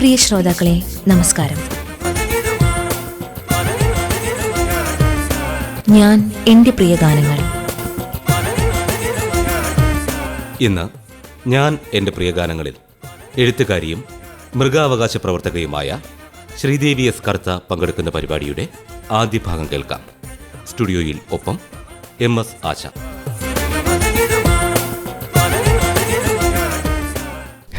പ്രിയ ശ്രോതാക്കളെ, നമസ്കാരം. ഞാൻ എൻ്റെ പ്രിയ ഗാനങ്ങൾ. ഇന്ന് ഞാൻ എൻ്റെ പ്രിയ ഗാനങ്ങളിൽ എഴുത്തുകാരിയും മൃഗാവകാശ പ്രവർത്തകയുമായ ശ്രീദേവി എസ് കർത്ത പങ്കെടുക്കുന്ന പരിപാടിയുടെ ആദ്യ ഭാഗം കേൾക്കാം. സ്റ്റുഡിയോയിൽ ഒപ്പം MS ആശ.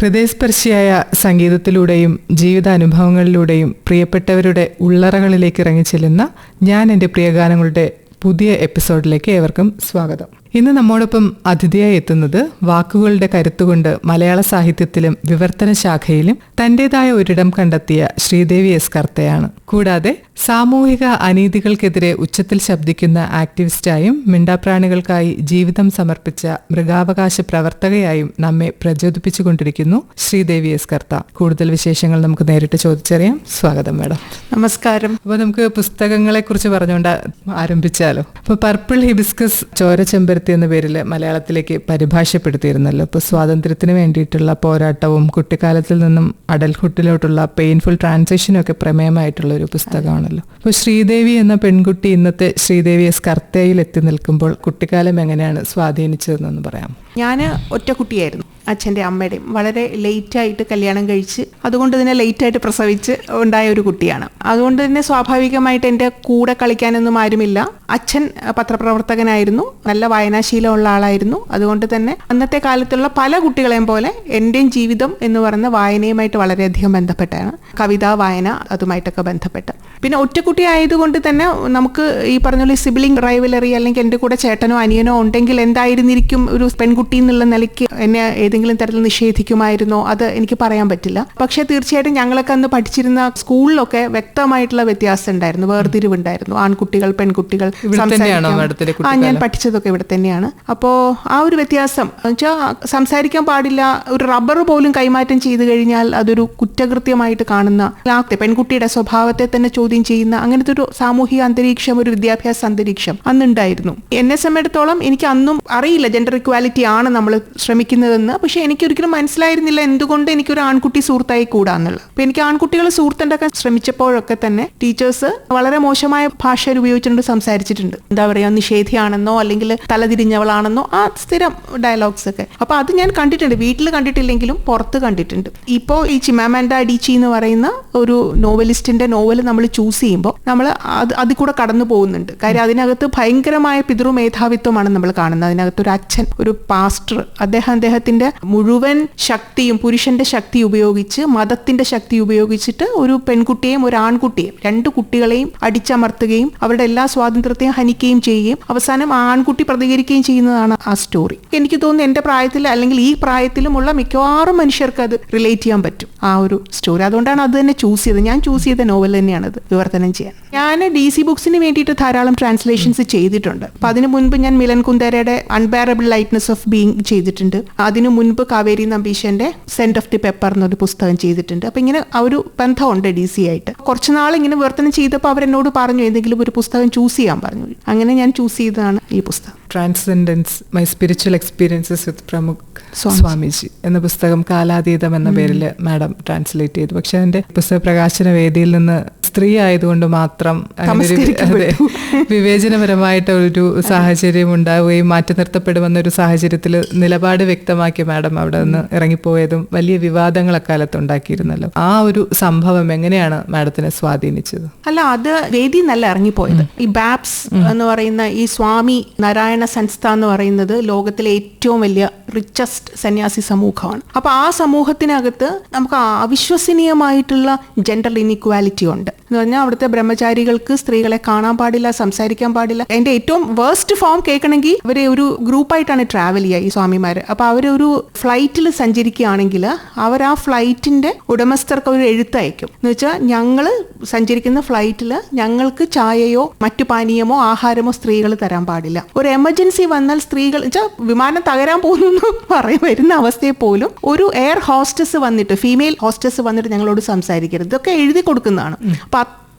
ഹൃദയസ്പർശിയായ സംഗീതത്തിലൂടെയും ജീവിതാനുഭവങ്ങളിലൂടെയും പ്രിയപ്പെട്ടവരുടെ ഉള്ളറകളിലേക്ക് ഇറങ്ങിച്ചെല്ലുന്ന ഞാൻ എൻ്റെ പ്രിയഗാനങ്ങളുടെ പുതിയ എപ്പിസോഡിലേക്ക് ഏവർക്കും സ്വാഗതം. ഇന്ന് നമ്മോടൊപ്പം അതിഥിയായി എത്തുന്നത് വാക്കുകളുടെ കരുത്തുകൊണ്ട് മലയാള സാഹിത്യത്തിലും വിവർത്തന ശാഖയിലും തന്റേതായ ഒരിടം കണ്ടെത്തിയ ശ്രീദേവി എസ് കർത്തയാണ്. കൂടാതെ സാമൂഹിക അനീതികൾക്കെതിരെ ഉച്ചത്തിൽ ശബ്ദിക്കുന്ന ആക്ടിവിസ്റ്റായും മിണ്ടാപ്രാണികൾക്കായി ജീവിതം സമർപ്പിച്ച മൃഗാവകാശ പ്രവർത്തകയായും നമ്മെ പ്രചോദിപ്പിച്ചുകൊണ്ടിരിക്കുന്നു ശ്രീദേവി എസ് കർത്ത. കൂടുതൽ വിശേഷങ്ങൾ നമുക്ക് നേരിട്ട് ചോദിച്ചറിയാം. സ്വാഗതം മാഡം. നമസ്കാരം. അപ്പൊ നമുക്ക് പുസ്തകങ്ങളെ കുറിച്ച് പറഞ്ഞുകൊണ്ട് ആരംഭിച്ചാലോ? അപ്പൊ പർപ്പിൾ ഹിബിസ്കസ് ചോരച്ചെമ്പരത്തി എന്ന പേരിൽ മലയാളത്തിലേക്ക് പരിഭാഷപ്പെടുത്തിയിരുന്നല്ലോ. ഇപ്പൊ സ്വാതന്ത്ര്യത്തിന് വേണ്ടിയിട്ടുള്ള പോരാട്ടവും കുട്ടിക്കാലത്തിൽ നിന്നും അഡൽഹുഡിലോട്ടുള്ള പെയിൻഫുൾ ട്രാൻസിഷനും ഒക്കെ പ്രമേയമായിട്ടുള്ള ഒരു പുസ്തകമാണല്ലോ. അപ്പോൾ ശ്രീദേവി എന്ന പെൺകുട്ടി ഇന്നത്തെ ശ്രീദേവി എസ് കർത്തയിൽ എത്തി നിൽക്കുമ്പോൾ കുട്ടിക്കാലം എങ്ങനെയാണ് സ്വാധീനിച്ചതെന്നൊന്ന് പറയാം. ഞാൻ ഒറ്റ കുട്ടിയായിരുന്നു. അച്ഛൻ്റെ അമ്മയുടെയും വളരെ ലേറ്റായിട്ട് കല്യാണം കഴിച്ച് അതുകൊണ്ട് തന്നെ ലേറ്റായിട്ട് പ്രസവിച്ച് ഉണ്ടായ ഒരു കുട്ടിയാണ്. അതുകൊണ്ട് തന്നെ സ്വാഭാവികമായിട്ട് എൻ്റെ കൂടെ കളിക്കാനൊന്നും ആരുമില്ല. അച്ഛൻ പത്രപ്രവർത്തകനായിരുന്നു, നല്ല വായനാശീലമുള്ള ആളായിരുന്നു. അതുകൊണ്ട് തന്നെ അന്നത്തെ കാലത്തുള്ള പല കുട്ടികളെയും പോലെ എൻ്റെയും ജീവിതം എന്ന് പറയുന്ന വായനയുമായിട്ട് വളരെയധികം ബന്ധപ്പെട്ടാണ്. കവിതാ വായന അതുമായിട്ടൊക്കെ ബന്ധപ്പെട്ട്. പിന്നെ ഒറ്റക്കുട്ടി ആയതുകൊണ്ട് തന്നെ നമുക്ക് ഈ പറഞ്ഞ പോലെ സിബ്ലിംഗ് റൈവലറി അല്ലെങ്കിൽ എൻ്റെ കൂടെ ചേട്ടനോ അനിയനോ ഉണ്ടെങ്കിൽ എന്തായിരുന്നിരിക്കും ഒരു പെൺകുട്ടി എന്നുള്ള നിലയ്ക്ക് എന്നെ ഏതെങ്കിലും തരത്തിൽ നിഷേധിക്കുമായിരുന്നോ, അത് എനിക്ക് പറയാൻ പറ്റില്ല. പക്ഷേ തീർച്ചയായിട്ടും ഞങ്ങളൊക്കെ അന്ന് പഠിച്ചിരുന്ന സ്കൂളിലൊക്കെ വ്യക്തമായിട്ടുള്ള വ്യത്യാസം ഉണ്ടായിരുന്നു, വേർതിരിവുണ്ടായിരുന്നു. ആൺകുട്ടികൾ പെൺകുട്ടികൾ ഞാൻ പഠിച്ചതൊക്കെ ഇവിടെ തന്നെയാണ്. അപ്പോൾ ആ ഒരു വ്യത്യാസം വെച്ചാൽ സംസാരിക്കാൻ പാടില്ല, ഒരു റബ്ബർ പോലും കൈമാറ്റം ചെയ്തു കഴിഞ്ഞാൽ അതൊരു കുറ്റകൃത്യമായിട്ട് കാണുന്ന, പെൺകുട്ടിയുടെ സ്വഭാവത്തെ തന്നെ ചോദ്യം ചെയ്യുന്ന അങ്ങനത്തെ ഒരു സാമൂഹിക അന്തരീക്ഷം, ഒരു വിദ്യാഭ്യാസ അന്തരീക്ഷം അന്നുണ്ടായിരുന്നു. എന്നെ സംബന്ധിച്ചിടത്തോളം എനിക്ക് അന്നും അറിയില്ല ജെൻഡർ ഇക്വാലിറ്റി ആണ് നമ്മൾ ശ്രമിക്കുന്നതെന്ന്. പക്ഷെ എനിക്കൊരിക്കലും മനസ്സിലായിരുന്നില്ല എന്തുകൊണ്ട് എനിക്കൊരു ആൺകുട്ടി സുഹൃത്തായി കൂടാന്നുള്ളത്. അപ്പൊ എനിക്ക് ആൺകുട്ടികളെ സുഹൃത്തുണ്ടാക്കാൻ ശ്രമിച്ചപ്പോഴൊക്കെ തന്നെ ടീച്ചേഴ്സ് വളരെ മോശമായ ഭാഷ ഉപയോഗിച്ചുകൊണ്ട് സംസാരിച്ചിട്ടുണ്ട്. എന്താ പറയാ, നിഷേധിയാണെന്നോ അല്ലെങ്കിൽ തലതിരിഞ്ഞവളാണെന്നോ, ആ സ്ഥിരം ഡയലോഗ്സ് ഒക്കെ. അപ്പൊ അത് ഞാൻ കണ്ടിട്ടുണ്ട്, വീട്ടിൽ കണ്ടിട്ടില്ലെങ്കിലും പുറത്ത് കണ്ടിട്ടുണ്ട്. ഇപ്പോൾ ഈ ചിമാമാൻഡ അഡീച്ചി എന്ന് പറയുന്ന ഒരു നോവലിസ്റ്റിന്റെ നോവൽ നമ്മൾ ചൂസ് ചെയ്യുമ്പോൾ നമ്മൾ അതിൽ കൂടെ കടന്നു പോകുന്നുണ്ട്. കാര്യം അതിനകത്ത് ഭയങ്കരമായ പിതൃമേധാവിത്വമാണ് നമ്മൾ കാണുന്നത്. അതിനകത്ത് ഒരു അച്ഛൻ, ഒരു പാസ്റ്റർ, അദ്ദേഹത്തിന്റെ മുഴുവൻ ശക്തിയും പുരുഷന്റെ ശക്തി ഉപയോഗിച്ച്, മതത്തിന്റെ ശക്തി ഉപയോഗിച്ചിട്ട് ഒരു പെൺകുട്ടിയെയും ഒരു ആൺകുട്ടിയെയും, രണ്ട് കുട്ടികളെയും അടിച്ചമർത്തുകയും അവരുടെ എല്ലാ സ്വാതന്ത്ര്യത്തെയും ഹനിക്കുകയും ചെയ്യുകയും അവസാനം ആ ആൺകുട്ടി പ്രതികരിക്കുകയും ചെയ്യുന്നതാണ് ആ സ്റ്റോറി. എനിക്ക് തോന്നുന്നു എൻ്റെ പ്രായത്തിൽ അല്ലെങ്കിൽ ഈ പ്രായത്തിലുമുള്ള മിക്കവാറും മനുഷ്യർക്ക് അത് റിലേറ്റ് ചെയ്യാൻ പറ്റും ആ ഒരു സ്റ്റോറി. അതുകൊണ്ടാണ് അത് തന്നെ ചൂസ് ചെയ്തത്. ഞാൻ ചൂസ് ചെയ്ത നോവൽ തന്നെയാണത് വിവർത്തനം ചെയ്യാൻ. ഞാൻ DC ബുക്സിന് വേണ്ടിയിട്ട് ധാരാളം ട്രാൻസ്ലേഷൻസ് ചെയ്തിട്ടുണ്ട്. അപ്പൊ അതിനു മുൻപ് ഞാൻ മിലൻ കുന്ദേരയുടെ അൺബെയറബിൾ ലൈറ്റ്നസ് ഓഫ് ബീയിങ് ചെയ്തിട്ടുണ്ട്. അതിനു മുൻപ് കാവേരി നമ്പീശന്റെ സെന്റ് ഓഫ് ദി പെപ്പർ എന്നൊരു പുസ്തകം ചെയ്തിട്ടുണ്ട്. അപ്പൊ ഇങ്ങനെ ആ ഒരു ബന്ധമുണ്ട് DC ആയിട്ട്. കുറച്ചുനാൾ ഇങ്ങനെ വിവർത്തനം ചെയ്തപ്പോൾ അവരെന്നോട് പറഞ്ഞു ഏതെങ്കിലും ഒരു പുസ്തകം ചൂസ് ചെയ്യാൻ പറഞ്ഞു. അങ്ങനെ ഞാൻ ചൂസ് ചെയ്തതാണ് ഈ പുസ്തകം. Transcendence my spiritual experiences with Pramukh Swamiji എന്ന പുസ്തകം കാലാതീതം എന്ന പേരിൽ മാഡം ട്രാൻസ്ലേറ്റ് ചെയ്തു. പക്ഷെ അതിന്റെ പുസ്തക പ്രകാശന വേദിയിൽ നിന്ന് സ്ത്രീ ആയതുകൊണ്ട് മാത്രം വിവേചനപരമായിട്ട് ഒരു സാഹചര്യം ഉണ്ടാവുകയും മാറ്റി നിർത്തപ്പെടുമെന്നൊരു സാഹചര്യത്തിൽ നിലപാട് വ്യക്തമാക്കി മാഡം അവിടെ നിന്ന് ഇറങ്ങിപ്പോയതും വലിയ വിവാദങ്ങൾ അക്കാലത്ത് ഉണ്ടാക്കിയിരുന്നല്ലോ. ആ ഒരു സംഭവം എങ്ങനെയാണ് മാഡത്തിനെ സ്വാധീനിച്ചത്? അല്ല, അത് വേദി നല്ല ഇറങ്ങിപ്പോയത്. ഈ ബാപ്സ് എന്ന് പറയുന്ന ഈ സ്വാമി നാരായണ സംസ്ഥ എന്ന് പറയുന്നത് ലോകത്തിലെ ഏറ്റവും വലിയ റിച്ചസ്റ്റ് സന്യാസി സമൂഹമാണ്. അപ്പൊ ആ സമൂഹത്തിനകത്ത് നമുക്ക് അവിശ്വസനീയമായിട്ടുള്ള ജെൻഡർ ഇൻഇക്വാലിറ്റി ഉണ്ട് എന്ന് പറഞ്ഞാൽ അവിടുത്തെ ബ്രഹ്മചാരികൾക്ക് സ്ത്രീകളെ കാണാൻ പാടില്ല, സംസാരിക്കാൻ പാടില്ല. അതിന്റെ ഏറ്റവും വേസ്റ്റ് ഫോം കേൾക്കണമെങ്കിൽ അവരെ ഒരു ഗ്രൂപ്പായിട്ടാണ് ട്രാവൽ ചെയ്യുക ഈ സ്വാമിമാര്. അപ്പൊ അവരൊരു ഫ്ലൈറ്റിൽ സഞ്ചരിക്കുകയാണെങ്കിൽ അവർ ആ ഫ്ലൈറ്റിന്റെ ഉടമസ്ഥർക്ക് ഒരു എഴുത്തയക്കും. എന്ന് വെച്ചാൽ ഞങ്ങൾ സഞ്ചരിക്കുന്ന ഫ്ലൈറ്റിൽ ഞങ്ങൾക്ക് ചായയോ മറ്റു പാനീയമോ ആഹാരമോ സ്ത്രീകൾ തരാൻ പാടില്ല. ഒരു എമർജൻസി വന്നാൽ സ്ത്രീകൾ വിമാനം തകരാൻ പോകുന്നു വരുന്ന അവസ്ഥയെ പോലും ഒരു എയർ ഹോസ്റ്റസ് വന്നിട്ട്, ഫീമെയിൽ ഹോസ്റ്റസ് വന്നിട്ട് ഞങ്ങളോട് സംസാരിക്കരുത്, ഇതൊക്കെ എഴുതി കൊടുക്കുന്നതാണ്. അപ്പൊ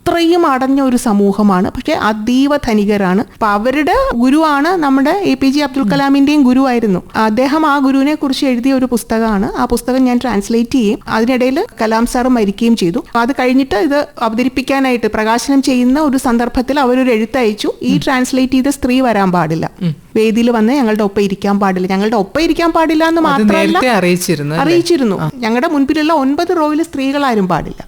അത്രയും അടഞ്ഞ ഒരു സമൂഹമാണ്. പക്ഷെ അതീവ ധനികരാണ്. അപ്പൊ അവരുടെ ഗുരുവാണ് നമ്മുടെ APJ അബ്ദുൽ കലാമിന്റെയും ഗുരുവായിരുന്നു അദ്ദേഹം. ആ ഗുരുവിനെ കുറിച്ച് എഴുതിയ ഒരു പുസ്തകമാണ്. ആ പുസ്തകം ഞാൻ ട്രാൻസ്ലേറ്റ് ചെയ്യും. അതിനിടയിൽ കലാം സാർ മരിക്കുകയും ചെയ്തു. അത് കഴിഞ്ഞിട്ട് ഇത് അവതരിപ്പിക്കാനായിട്ട് പ്രകാശനം ചെയ്യുന്ന ഒരു സന്ദർഭത്തിൽ അവരൊരു എഴുത്തയച്ചു, ഈ ട്രാൻസ്ലേറ്റ് ചെയ്ത സ്ത്രീ വരാൻ പാടില്ല, വേദിയിൽ വന്ന് ഞങ്ങളുടെ ഒപ്പം ഇരിക്കാൻ പാടില്ല. ഞങ്ങളുടെ ഒപ്പം ഇരിക്കാൻ പാടില്ല എന്ന് മാത്രമല്ല അറിയിച്ചിരുന്നു. ഞങ്ങളുടെ മുൻപിലുള്ള 9 റോയിൽ സ്ത്രീകളാരും പാടില്ല.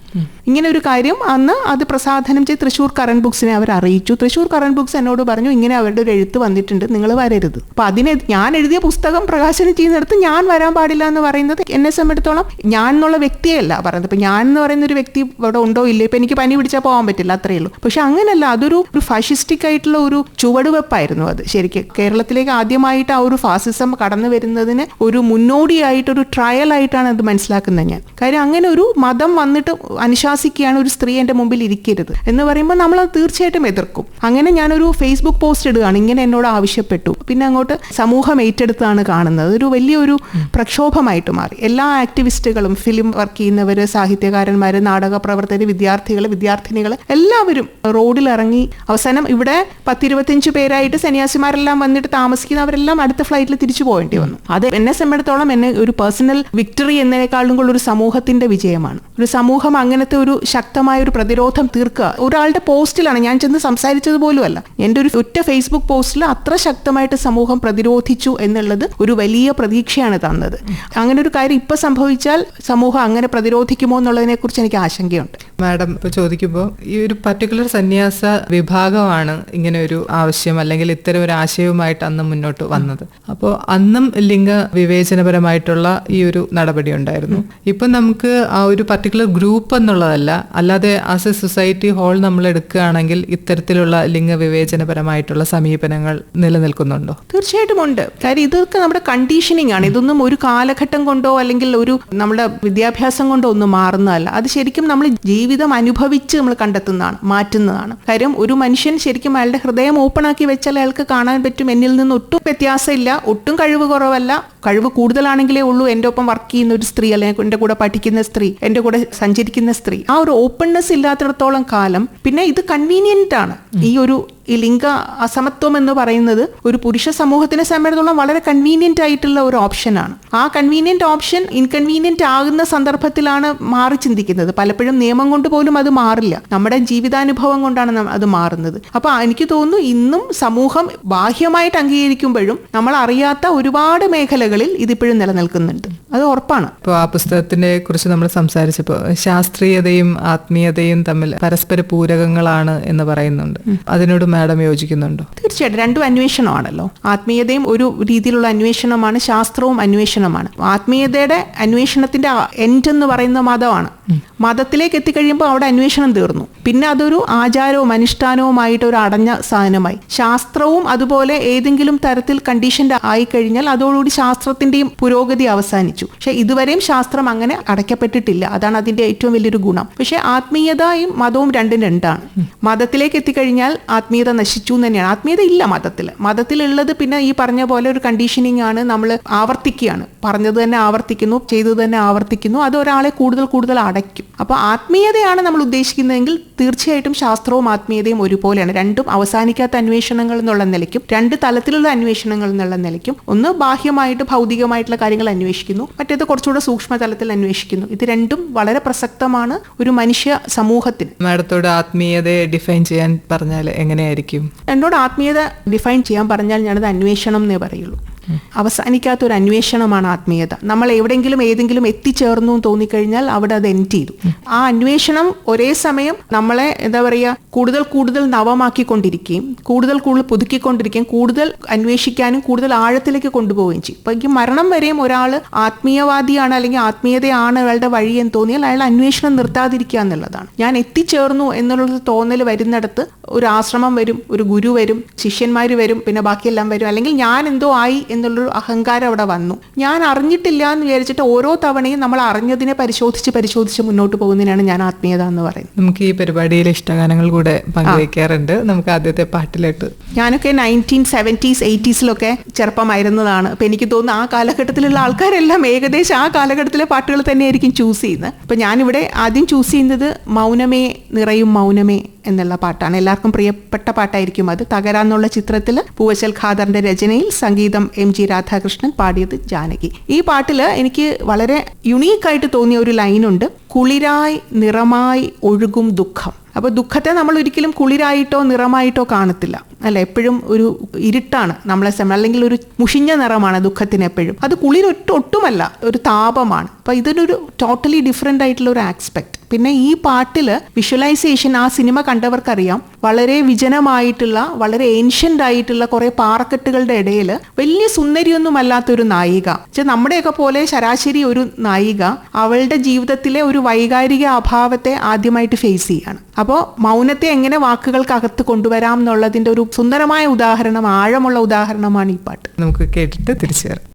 ഇങ്ങനെ ഒരു കാര്യം അന്ന് അത് പ്രസാധനം ചെയ്ത് തൃശ്ശൂർ കറന്റ് ബുക്സിനെ അവർ അറിയിച്ചു. തൃശ്ശൂർ കറന്റ് ബുക്സ് എന്നോട് പറഞ്ഞു, ഇങ്ങനെ അവരുടെ ഒരു എഴുത്ത് വന്നിട്ടുണ്ട്, നിങ്ങൾ വരരുത്. അപ്പൊ അതിനെ ഞാൻ എഴുതിയ പുസ്തകം പ്രകാശനം ചെയ്യുന്നിടത്ത് ഞാൻ വരാൻ പാടില്ല എന്ന് പറയുന്നത് എന്നെ സംബന്ധിച്ചിടത്തോളം ഞാൻ എന്നുള്ള വ്യക്തിയല്ല പറയുന്നത്. ഇപ്പൊ ഞാൻ എന്ന് പറയുന്ന ഒരു വ്യക്തി ഇവിടെ ഉണ്ടോ ഇല്ലേ, ഇപ്പൊ എനിക്ക് പനി പിടിച്ചാൽ പോകാൻ പറ്റില്ല, അത്രയേ ഉള്ളൂ. പക്ഷെ അങ്ങനല്ല, അതൊരു ഫാഷിസ്റ്റിക് ആയിട്ടുള്ള ഒരു ചുവടുവെപ്പായിരുന്നു അത്. ശരിക്കും കേരളത്തിലേക്ക് ആദ്യമായിട്ട് ആ ഒരു ഫാസിസം കടന്നു വരുന്നതിന് ഒരു മുന്നോടിയായിട്ടൊരു ട്രയൽ ആയിട്ടാണ് അത് മനസ്സിലാക്കുന്നത് ഞാൻ. കാര്യം അങ്ങനെ ഒരു മതം വന്നിട്ട് അനുശാസിക്കുകയാണ് ഒരു സ്ത്രീ എൻ്റെ മുമ്പിൽ ഇരിക്കരുത് എന്ന് പറയുമ്പോൾ നമ്മൾ അത് തീർച്ചയായിട്ടും എതിർക്കും. അങ്ങനെ ഞാനൊരു ഫേസ്ബുക്ക് പോസ്റ്റ് ഇടുകയാണ്, ഇങ്ങനെ എന്നോട് ആവശ്യപ്പെട്ടു. പിന്നെ അങ്ങോട്ട് സമൂഹം ഏറ്റെടുത്താണ് കാണുന്നത്. ഒരു വലിയൊരു പ്രക്ഷോഭമായിട്ട് മാറി. എല്ലാ ആക്ടിവിസ്റ്റുകളും, ഫിലിം വർക്ക് ചെയ്യുന്നവർ, സാഹിത്യകാരന്മാർ, നാടക പ്രവർത്തകർ, വിദ്യാർത്ഥിനികൾ എല്ലാവരും റോഡിലിറങ്ങി. അവസാനം ഇവിടെ 10-25 പേരായിട്ട് സന്യാസിമാരെല്ലാം വന്നിട്ട് താമസിക്കുന്നവരെല്ലാം അടുത്ത ഫ്ലൈറ്റിൽ തിരിച്ചു പോകേണ്ടി വന്നു. അത് എന്നെ സംബന്ധിച്ചിടത്തോളം എന്നെ ഒരു പേഴ്സണൽ വിക്ടറി എന്നതിനേക്കാളും കൂടുതൽ ഒരു സമൂഹത്തിന്റെ വിജയമാണ്. ഒരു സമൂഹം അങ്ങനത്തെ ഒരു ശക്തമായ ഒരു പ്രതിരോധം തീർക്കുക. ഒരാളുടെ പോസ്റ്റിലാണ് ഞാൻ ചെന്ന് സംസാരിച്ചത് പോലുമല്ല, എൻ്റെ ഒരു ഒറ്റ ഫേസ്ബുക്ക് പോസ്റ്റിൽ അത്ര ശക്തമായിട്ട് സമൂഹം പ്രതിരോധിച്ചു എന്നുള്ളത് ഒരു വലിയ പ്രതീക്ഷയാണ് തന്നത്. അങ്ങനെ ഒരു കാര്യം ഇപ്പൊ സംഭവിച്ചാൽ സമൂഹം അങ്ങനെ പ്രതിരോധിക്കുമോ എന്നുള്ളതിനെ കുറിച്ച് എനിക്ക് ആശങ്കയുണ്ട്. മാഡം ഇപ്പൊ ചോദിക്കുമ്പോൾ ഈ ഒരു പർട്ടിക്കുലർ സന്യാസ വിഭാഗമാണ് ഇങ്ങനെ ഒരു ആവശ്യം അല്ലെങ്കിൽ ഇത്തരം ഒരു ആശയവുമായിട്ട് അന്ന് മുന്നോട്ട് വന്നത്. അപ്പോൾ അന്നും ലിംഗ വിവേചനപരമായിട്ടുള്ള ഈ ഒരു നടപടി ഉണ്ടായിരുന്നു. ഇപ്പൊ നമുക്ക് ആ ഒരു പർട്ടിക്കുലർ ഗ്രൂപ്പ് എന്നുള്ളതല്ല, അല്ലാതെ ആസ് എ സൊസൈറ്റി ഹോൾ നമ്മൾ എടുക്കുകയാണെങ്കിൽ ഇത്തരത്തിലുള്ള ലിംഗവിവേചനപരമായിട്ടുള്ള സമീപനങ്ങൾ നിലനിൽക്കുന്നുണ്ടോ? തീർച്ചയായിട്ടും ഉണ്ട്. കാര്യം ഇതൊക്കെ നമ്മുടെ കണ്ടീഷനിങ് ആണ്. ഇതൊന്നും ഒരു കാലഘട്ടം കൊണ്ടോ അല്ലെങ്കിൽ ഒരു നമ്മുടെ വിദ്യാഭ്യാസം കൊണ്ടോ ഒന്നും മാറുന്നതല്ല. അത് ശരിക്കും നമ്മൾ ജീവിതം അനുഭവിച്ച് നമ്മൾ കണ്ടെത്തുന്നതാണ്, മാറ്റുന്നതാണ്. കാര്യം ഒരു മനുഷ്യൻ ശരിക്കും അയാളുടെ ഹൃദയം ഓപ്പൺ ആക്കി വെച്ചാൽ അയാൾക്ക് കാണാൻ പറ്റും എന്നിൽ നിന്ന് ഒട്ടും വ്യത്യാസമില്ല, ഒട്ടും കഴിവ് കുറവല്ല, കഴിവ് കൂടുതലാണെങ്കിലേ ഉള്ളൂ എൻ്റെ ഒപ്പം വർക്ക് ചെയ്യുന്ന ഒരു സ്ത്രീ, അല്ലെങ്കിൽ എൻ്റെ കൂടെ പഠിക്കുന്ന സ്ത്രീ, എൻ്റെ കൂടെ സഞ്ചരിക്കുന്ന സ്ത്രീ. ആ ഒരു ഓപ്പൺനെസ് ഇല്ലാത്തിടത്തോളം കാലം പിന്നെ ഇത് കൺവീനിയന്റ് ആണ്. ഈ ലിംഗ അസമത്വം എന്ന് പറയുന്നത് ഒരു പുരുഷ സമൂഹത്തിനെ സംബന്ധിച്ചിടത്തോളം വളരെ കൺവീനിയന്റ് ആയിട്ടുള്ള ഒരു ഓപ്ഷനാണ്. ആ കൺവീനിയന്റ് ഓപ്ഷൻ ഇൻകൺവീനിയന്റ് ആകുന്ന സന്ദർഭത്തിലാണ് മാറി ചിന്തിക്കുന്നത്. പലപ്പോഴും നിയമം കൊണ്ട് പോലും അത് മാറില്ല, നമ്മുടെ ജീവിതാനുഭവം കൊണ്ടാണ് അത് മാറുന്നത്. അപ്പൊ എനിക്ക് തോന്നുന്നു ഇന്നും സമൂഹം ബാഹ്യമായിട്ട് അംഗീകരിക്കുമ്പോഴും നമ്മൾ അറിയാത്ത ഒരുപാട് മേഖലകളിൽ ഇതിപ്പോഴും നിലനിൽക്കുന്നുണ്ട്, അത് ഉറപ്പാണ്. ഇപ്പോൾ ആ പുസ്തകത്തിനെ കുറിച്ച് നമ്മൾ സംസാരിച്ചപ്പോൾ ശാസ്ത്രീയതയും ആത്മീയതയും തമ്മിൽ പരസ്പര പൂരകങ്ങളാണ് എന്ന് പറയുന്നുണ്ട്. അതിനോട് മാഡം യോജിക്കുന്നുണ്ടോ? തീർച്ചയായിട്ടും രണ്ടും അന്വേഷണമാണല്ലോ. ആത്മീയതയും ഒരു രീതിയിലുള്ള അന്വേഷണമാണ്, ശാസ്ത്രവും അന്വേഷണമാണ്. ആത്മീയതയുടെ അന്വേഷണത്തിന്റെ എൻഡ് എന്ന് പറയുന്ന മതമാണ്. മതത്തിലേക്ക് എത്തിക്കഴിയുമ്പോൾ അവിടെ അന്വേഷണം തീർന്നു, പിന്നെ അതൊരു ആചാരവും അനുഷ്ഠാനവുമായിട്ട് ഒരു അടഞ്ഞ സാധനമായി. ശാസ്ത്രവും അതുപോലെ ഏതെങ്കിലും തരത്തിൽ കണ്ടീഷൻഡ് ആയിക്കഴിഞ്ഞാൽ അതോടുകൂടി ശാസ്ത്രത്തിന്റെയും പുരോഗതി അവസാനിച്ചു. പക്ഷെ ഇതുവരെയും ശാസ്ത്രം അങ്ങനെ അടയ്ക്കപ്പെട്ടിട്ടില്ല, അതാണ് അതിന്റെ ഏറ്റവും വലിയൊരു ഗുണം. പക്ഷെ ആത്മീയതയും മതവും രണ്ടും രണ്ടാണ്. മതത്തിലേക്ക് എത്തിക്കഴിഞ്ഞാൽ ആത്മീയത നശിച്ചു എന്ന് തന്നെയാണ്. ആത്മീയത ഇല്ല മതത്തിലുള്ളത് പിന്നെ ഈ പറഞ്ഞ പോലെ ഒരു കണ്ടീഷനിങ് ആണ്. നമ്മൾ ആവർത്തിക്കുകയാണ്, പറഞ്ഞത് തന്നെ ആവർത്തിക്കുന്നു, ചെയ്തത് തന്നെ ആവർത്തിക്കുന്നു, അത് ഒരാളെ കൂടുതൽ അടയ്ക്കും. അപ്പൊ ആത്മീയതയാണ് നമ്മൾ ഉദ്ദേശിക്കുന്നതെങ്കിൽ തീർച്ചയായിട്ടും ശാസ്ത്രവും ആത്മീയതയും ഒരുപോലെയാണ്. രണ്ടും അവസാനിക്കാത്ത അന്വേഷണങ്ങൾ എന്നുള്ള നിലയ്ക്കും രണ്ട് തലത്തിലുള്ള അന്വേഷണങ്ങൾ എന്നുള്ള നിലയ്ക്കും, ഒന്ന് ബാഹ്യമായിട്ട് ഭൗതികമായിട്ടുള്ള കാര്യങ്ങൾ അന്വേഷിക്കുന്നു, മറ്റേത് കുറച്ചുകൂടെ സൂക്ഷ്മതലത്തിൽ അന്വേഷിക്കുന്നു. ഇത് രണ്ടും വളരെ പ്രസക്തമാണ് ഒരു മനുഷ്യ സമൂഹത്തിന്. മാഡത്തോട് ആത്മീയതയെ ഡിഫൈൻ ചെയ്യാൻ പറഞ്ഞാൽ എങ്ങനെയായിരിക്കും? എന്നോട് ആത്മീയത ഡിഫൈൻ ചെയ്യാൻ പറഞ്ഞാൽ ഞാനത് അന്വേഷണം എന്നേ പറയുള്ളൂ. അവസാനിക്കാത്ത ഒരു അന്വേഷണമാണ് ആത്മീയത. നമ്മൾ എവിടെയെങ്കിലും ഏതെങ്കിലും എത്തിച്ചേർന്നു എന്ന് തോന്നിക്കഴിഞ്ഞാൽ അവിടെ അത് എൻഡ് ചെയ്തു. ആ അന്വേഷണം ഒരേ സമയം നമ്മളെ എന്താ പറയുക കൂടുതൽ നവമാക്കിക്കൊണ്ടിരിക്കുകയും കൂടുതൽ പുതുക്കിക്കൊണ്ടിരിക്കുകയും കൂടുതൽ അന്വേഷിക്കാനും കൂടുതൽ ആഴത്തിലേക്ക് കൊണ്ടുപോവുകയും ചെയ്യും. ഇപ്പൊ ഈ മരണം വരെയും ഒരാൾ ആത്മീയവാദിയാണ് അല്ലെങ്കിൽ ആത്മീയതയാണ് അയാളുടെ വഴി എന്ന് തോന്നിയാൽ അയാൾ അന്വേഷണം നിർത്താതിരിക്കുക എന്നുള്ളതാണ്. ഞാൻ എത്തിച്ചേർന്നു എന്നുള്ളത് തോന്നൽ വരുന്നിടത്ത് ഒരു ആശ്രമം വരും, ഒരു ഗുരു വരും, ശിഷ്യന്മാർ വരും, പിന്നെ ബാക്കിയെല്ലാം വരും. അല്ലെങ്കിൽ ഞാൻ എന്തോ ആയി എന്നുള്ളൊരു അഹങ്കാരം അവിടെ വന്നു. ഞാൻ അറിഞ്ഞിട്ടില്ല എന്ന് വിചാരിച്ചിട്ട് ഓരോ തവണയും നമ്മൾ അറിഞ്ഞതിനെ പരിശോധിച്ച് മുന്നോട്ട് പോകുന്നതിനാണ് ഞാൻ ആത്മീയത എന്ന് പറയുന്നത്. നമുക്ക് ഈ പരിപാടിയിലെ ഇഷ്ടഗാനങ്ങൾ കൂടെ പങ്കുവയ്ക്കാറുണ്ട്. നമുക്ക് ആദ്യത്തെ പാട്ടിലോട്ട്. ഞാനൊക്കെ 1970s 80s ചെറുപ്പമായിരുന്നതാണ്. അപ്പൊ എനിക്ക് തോന്നുന്നു ആ കാലഘട്ടത്തിലുള്ള ആൾക്കാരെല്ലാം ഏകദേശം ആ കാലഘട്ടത്തിലെ പാട്ടുകൾ തന്നെയായിരിക്കും ചൂസ് ചെയ്യുന്നത്. അപ്പൊ ഞാനിവിടെ ആദ്യം ചൂസ് ചെയ്യുന്നത് മൗനമേ നിറയും മൗനമേ എന്നുള്ള പാട്ടാണ്. എല്ലാവർക്കും പ്രിയപ്പെട്ട പാട്ടായിരിക്കും അത്. തകരാന്നുള്ള ചിത്രത്തിൽ പൂവച്ചൽ ഖാദറിന്റെ രചനയിൽ, സംഗീതം MG രാധാകൃഷ്ണൻ, പാടിയത് ജാനകി. ഈ പാട്ടില് എനിക്ക് വളരെ യുണീക്കായിട്ട് തോന്നിയ ഒരു ലൈനുണ്ട്, കുളിരായി നിറമായി ഒഴുകും ദുഃഖം. അപ്പൊ ദുഃഖത്തെ നമ്മൾ ഒരിക്കലും കുളിരായിട്ടോ നിറമായിട്ടോ കാണത്തില്ല, അല്ല, എപ്പോഴും ഒരു ഇരുട്ടാണ് നമ്മളെ അല്ലെങ്കിൽ ഒരു മുഷിഞ്ഞ നിറമാണ് ദുഃഖത്തിന് എപ്പോഴും. അത് ഒട്ടുമല്ല, ഒരു താപമാണ്. അപ്പൊ ഇതിനൊരു ടോട്ടലി ഡിഫറെന്റ് ആയിട്ടുള്ള ഒരു ആസ്പെക്ട്. പിന്നെ ഈ പാട്ടില് വിഷ്വലൈസേഷൻ, ആ സിനിമ കണ്ടവർക്കറിയാം, വളരെ വിജനമായിട്ടുള്ള, വളരെ ഏൻഷ്യന്റ് ആയിട്ടുള്ള കുറെ പാറക്കെട്ടുകളുടെ ഇടയിൽ വലിയ സുന്ദരിയൊന്നും അല്ലാത്തൊരു നായിക, നമ്മുടെയൊക്കെ പോലെ ശരാശരി ഒരു നായിക അവളുടെ ജീവിതത്തിലെ ഒരു വൈകാരിക അഭാവത്തെ ആദ്യമായിട്ട് ഫേസ് ചെയ്യാണ്. അപ്പോൾ മൗനത്തെ എങ്ങനെ വാക്കുകൾക്കകത്ത് കൊണ്ടുവരാം എന്നുള്ളതിന്റെ ഒരു സുന്ദരമായ ഉദാഹരണം, ആഴമുള്ള ഉദാഹരണമാണ് ഈ പാട്ട്. നമുക്ക് കേട്ടിട്ട് തിരിച്ചു വരാം.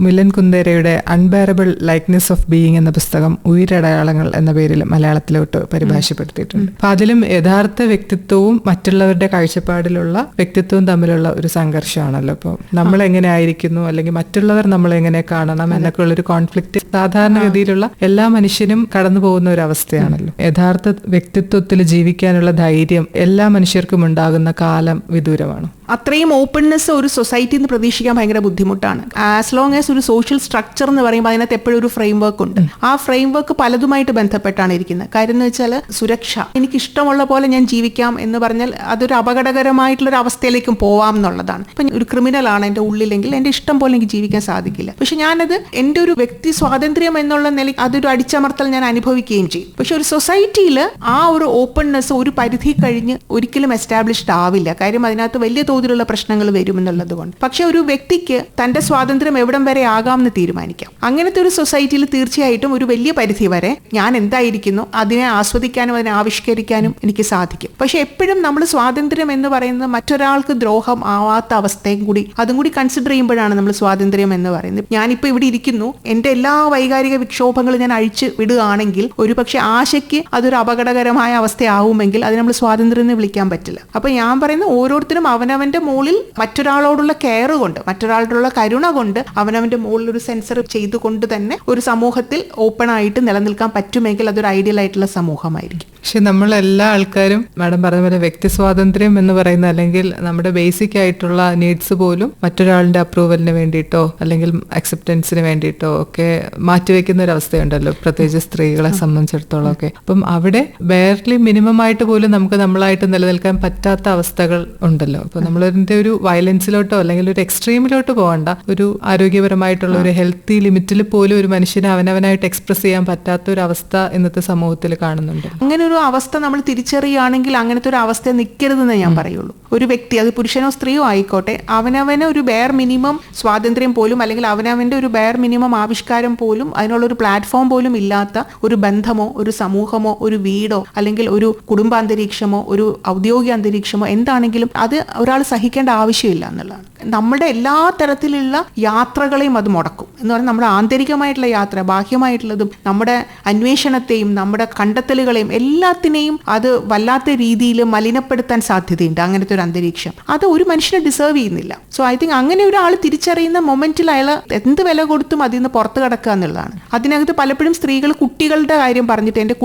മിലൻ കുന്ദേരയുടെ അൺബെയറബിൾ ലൈക്ക്നെസ് ഓഫ് ബീയിങ് എന്ന പുസ്തകം ഉയരടയാളങ്ങൾ എന്ന പേരിൽ മലയാളത്തിലോട്ട് പരിഭാഷപ്പെടുത്തിയിട്ടുണ്ട്. അപ്പൊ അതിലും യഥാർത്ഥ വ്യക്തിത്വവും മറ്റുള്ളവരുടെ കാഴ്ചപ്പാടിലുള്ള വ്യക്തിത്വവും തമ്മിലുള്ള ഒരു സംഘർഷമാണല്ലോ. അപ്പോൾ നമ്മൾ എങ്ങനെ ആയിരിക്കുന്നു, അല്ലെങ്കിൽ മറ്റുള്ളവർ നമ്മളെ എങ്ങനെ കാണണം എന്നൊക്കെ ഉള്ളൊരു കോൺഫ്ലിക്റ്റ് സാധാരണഗതിയിലുള്ള എല്ലാ മനുഷ്യനും കടന്നു പോകുന്ന ഒരു അവസ്ഥയാണല്ലോ. യഥാർത്ഥ വ്യക്തിത്വത്തിൽ ജീവിക്കാനുള്ള ധൈര്യം എല്ലാ മനുഷ്യർക്കും ഉണ്ടാകുന്ന കാലം വിദൂരമാണ്. അത്രയും ഓപ്പൺനെസ് ഒരു സൊസൈറ്റിയിൽ നിന്ന് പ്രതീക്ഷിക്കാൻ ഭയങ്കര ബുദ്ധിമുട്ടാണ്. ആസ് ലോങ് ആസ് ഒരു സോഷ്യൽ സ്ട്രക്ചർ എന്ന് പറയുമ്പോൾ അതിനകത്ത് എപ്പോഴും ഒരു ഫ്രെയിം വർക്ക് ഉണ്ട്. ആ ഫ്രെയിം വർക്ക് പലതുമായിട്ട് ബന്ധപ്പെട്ടാണ് ഇരിക്കുന്നത്. കാര്യം എന്ന് വെച്ചാൽ സുരക്ഷ, എനിക്ക് ഇഷ്ടമുള്ള പോലെ ഞാൻ ജീവിക്കാം എന്ന് പറഞ്ഞാൽ അതൊരു അപകടകരമായിട്ടുള്ളൊരു അവസ്ഥയിലേക്കും പോവാം എന്നുള്ളതാണ്. ഇപ്പം ഒരു ക്രിമിനൽ ആണ് എൻ്റെ ഉള്ളിലെങ്കിൽ എൻ്റെ ഇഷ്ടം പോലെ എനിക്ക് ജീവിക്കാൻ സാധിക്കില്ല. പക്ഷെ ഞാനത് എൻ്റെ ഒരു വ്യക്തി സ്വാതന്ത്ര്യം എന്നുള്ള നിലയിൽ അതൊരു അടിച്ചമർത്തൽ ഞാൻ അനുഭവിക്കുകയും ചെയ്യും. പക്ഷെ ഒരു സൊസൈറ്റിയിൽ ആ ഒരു ഓപ്പൺനെസ് ഒരു പരിധി കഴിഞ്ഞ് ഒരിക്കലും എസ്റ്റാബ്ലിഷ്ഡ് ആവില്ല. കാര്യം അതിനകത്ത് വലിയ തോതിലുള്ള പ്രശ്നങ്ങൾ വരുമെന്നുള്ളത് കൊണ്ട്. പക്ഷെ ഒരു വ്യക്തിക്ക് തന്റെ സ്വാതന്ത്ര്യം എവിടം വരെ ആകാമെന്ന് തീരുമാനിക്കാം. അങ്ങനത്തെ ഒരു സൊസൈറ്റിയിൽ തീർച്ചയായിട്ടും ഒരു വലിയ പരിധി വരെ ഞാൻ എന്തായിരിക്കുന്നു അതിനെ ആസ്വദിക്കാനും അതിനെ ആവിഷ്കരിക്കാനും എനിക്ക് സാധിക്കും. പക്ഷെ എപ്പോഴും നമ്മൾ സ്വാതന്ത്ര്യം എന്ന് പറയുന്നത് മറ്റൊരാൾക്ക് ദ്രോഹം ആവാത്ത അവസ്ഥയും കൂടി അതും കൂടി കൺസിഡർ ചെയ്യുമ്പോഴാണ് നമ്മൾ സ്വാതന്ത്ര്യം എന്ന് പറയുന്നത്. ഞാനിപ്പോൾ ഇവിടെ ഇരിക്കുന്നു, എന്റെ എല്ലാ വൈകാരിക വിക്ഷോഭങ്ങളും ഞാൻ അഴിച്ചു വിടുകയാണെങ്കിൽ ഒരു പക്ഷെ ആശയ്ക്ക് അതൊരു അപകടകരമായ അവസ്ഥയാവുമെങ്കിൽ അത് നമ്മൾ സ്വാതന്ത്ര്യം എന്ന് വിളിക്കാൻ പറ്റില്ല. അപ്പൊ ഞാൻ പറയുന്നത് ഓരോരുത്തരും അവനവന്റെ മുകളിൽ മറ്റൊരാളോടുള്ള കെയർ കൊണ്ട്, മറ്റൊരാളോടുള്ള കരുണ കൊണ്ട് അവനവന്റെ മുകളിൽ ഒരു സെൻസർ ചെയ്തുകൊണ്ട് തന്നെ ഒരു സമൂഹത്തിൽ ഓപ്പൺ ആയിട്ട് നിലനിൽക്കാൻ പറ്റുമെങ്കിൽ അതൊരു ഐഡിയൽ ആയിട്ടുള്ള സമൂഹമായിരിക്കും. പക്ഷെ നമ്മളെല്ലാ ആൾക്കാരും മാഡം പറഞ്ഞ പോലെ വ്യക്തി സ്വാതന്ത്ര്യം എന്ന് പറയുന്ന, അല്ലെങ്കിൽ നമ്മുടെ ബേസിക് ആയിട്ടുള്ള നീഡ്സ് പോലും മറ്റൊരാളുടെ അപ്രൂവലിന് വേണ്ടിയിട്ടോ അല്ലെങ്കിൽ അക്സെപ്റ്റൻസിന് വേണ്ടിയിട്ടോ ഒക്കെ മാറ്റിവെക്കുന്ന ഒരു അവസ്ഥയുണ്ടല്ലോ, പ്രത്യേകിച്ച് സ്ത്രീകളെ സംബന്ധിച്ചിടത്തോളം ഒക്കെ. അപ്പം അവിടെ ബെയർലി മിനിമം ആയിട്ട് പോലും നമുക്ക് നമ്മളായിട്ട് നിലനിൽക്കാൻ പറ്റാത്ത അവസ്ഥകൾ ഉണ്ടല്ലോ. അപ്പൊ നമ്മളതിന്റെ ഒരു വയലൻസിലോട്ടോ അല്ലെങ്കിൽ ഒരു എക്സ്ട്രീമിലോട്ട് പോകണ്ട, ഒരു ആരോഗ്യപരമായിട്ടുള്ള ഒരു ഹെൽത്തി ലിമിറ്റിൽ പോലും ഒരു മനുഷ്യനെ അവനവനായിട്ട് എക്സ്പ്രസ് ചെയ്യാൻ പറ്റാത്ത ഒരു അവസ്ഥ ഇന്നത്തെ സമൂഹത്തിൽ കാണുന്നുണ്ട്. അങ്ങനെ ഒരു അവസ്ഥ നമ്മൾ തിരിച്ചറിയുകയാണെങ്കിൽ അങ്ങനത്തെ ഒരു അവസ്ഥ നിൽക്കരുതെന്ന് ഞാൻ പറയുള്ളൂ. ഒരു വ്യക്തി, അത് പുരുഷനോ സ്ത്രീയോ ആയിക്കോട്ടെ, അവനവന് ഒരു ബെയർ മിനിമം സ്വാതന്ത്ര്യം പോലും അല്ലെങ്കിൽ അവനവന്റെ ഒരു ബെയർ മിനിമം ആവിഷ്കാരം പോലും അതിനുള്ള ഒരു പ്ലാറ്റ്ഫോം പോലും ഇല്ലാത്ത ഒരു ബന്ധമോ ഒരു സമൂഹമോ ഒരു വീടോ അല്ലെങ്കിൽ ഒരു കുടുംബാന്തരീക്ഷമോ ഒരു ഔദ്യോഗിക അന്തരീക്ഷമോ എന്താണെങ്കിലും അത് ഒരാൾ സഹിക്കേണ്ട ആവശ്യമില്ല എന്നുള്ളതാണ്. നമ്മുടെ എല്ലാ തരത്തിലുള്ള യാത്രകളെയും അത് മുടക്കും എന്ന് പറഞ്ഞാൽ നമ്മുടെ ആന്തരികമായിട്ടുള്ള യാത്ര, ബാഹ്യമായിട്ടുള്ളതും നമ്മുടെ അന്വേഷണത്തെയും നമ്മുടെ കണ്ടെത്തലുകളെയും എല്ലാത്തിനെയും അത് വല്ലാത്ത രീതിയിൽ മലിനപ്പെടുത്താൻ സാധ്യതയുണ്ട്. അങ്ങനത്തെ ഒരു അന്തരീക്ഷം അത് ഒരു മനുഷ്യനെ ഡിസേർവ് ചെയ്യുന്നില്ല. സോ ഐ തിങ്ക് അങ്ങനെ ഒരാൾ തിരിച്ചറിയുന്ന മൊമെന്റിൽ അയാൾ എന്ത് വില കൊടുത്തും അതിൽ നിന്ന് പുറത്ത് കിടക്കുക എന്നുള്ളതാണ്. അതിനകത്ത് പലപ്പോഴും സ്ത്രീകൾ കുട്ടികളുടെ കാര്യം പറഞ്ഞിട്ട് എൻ്റെ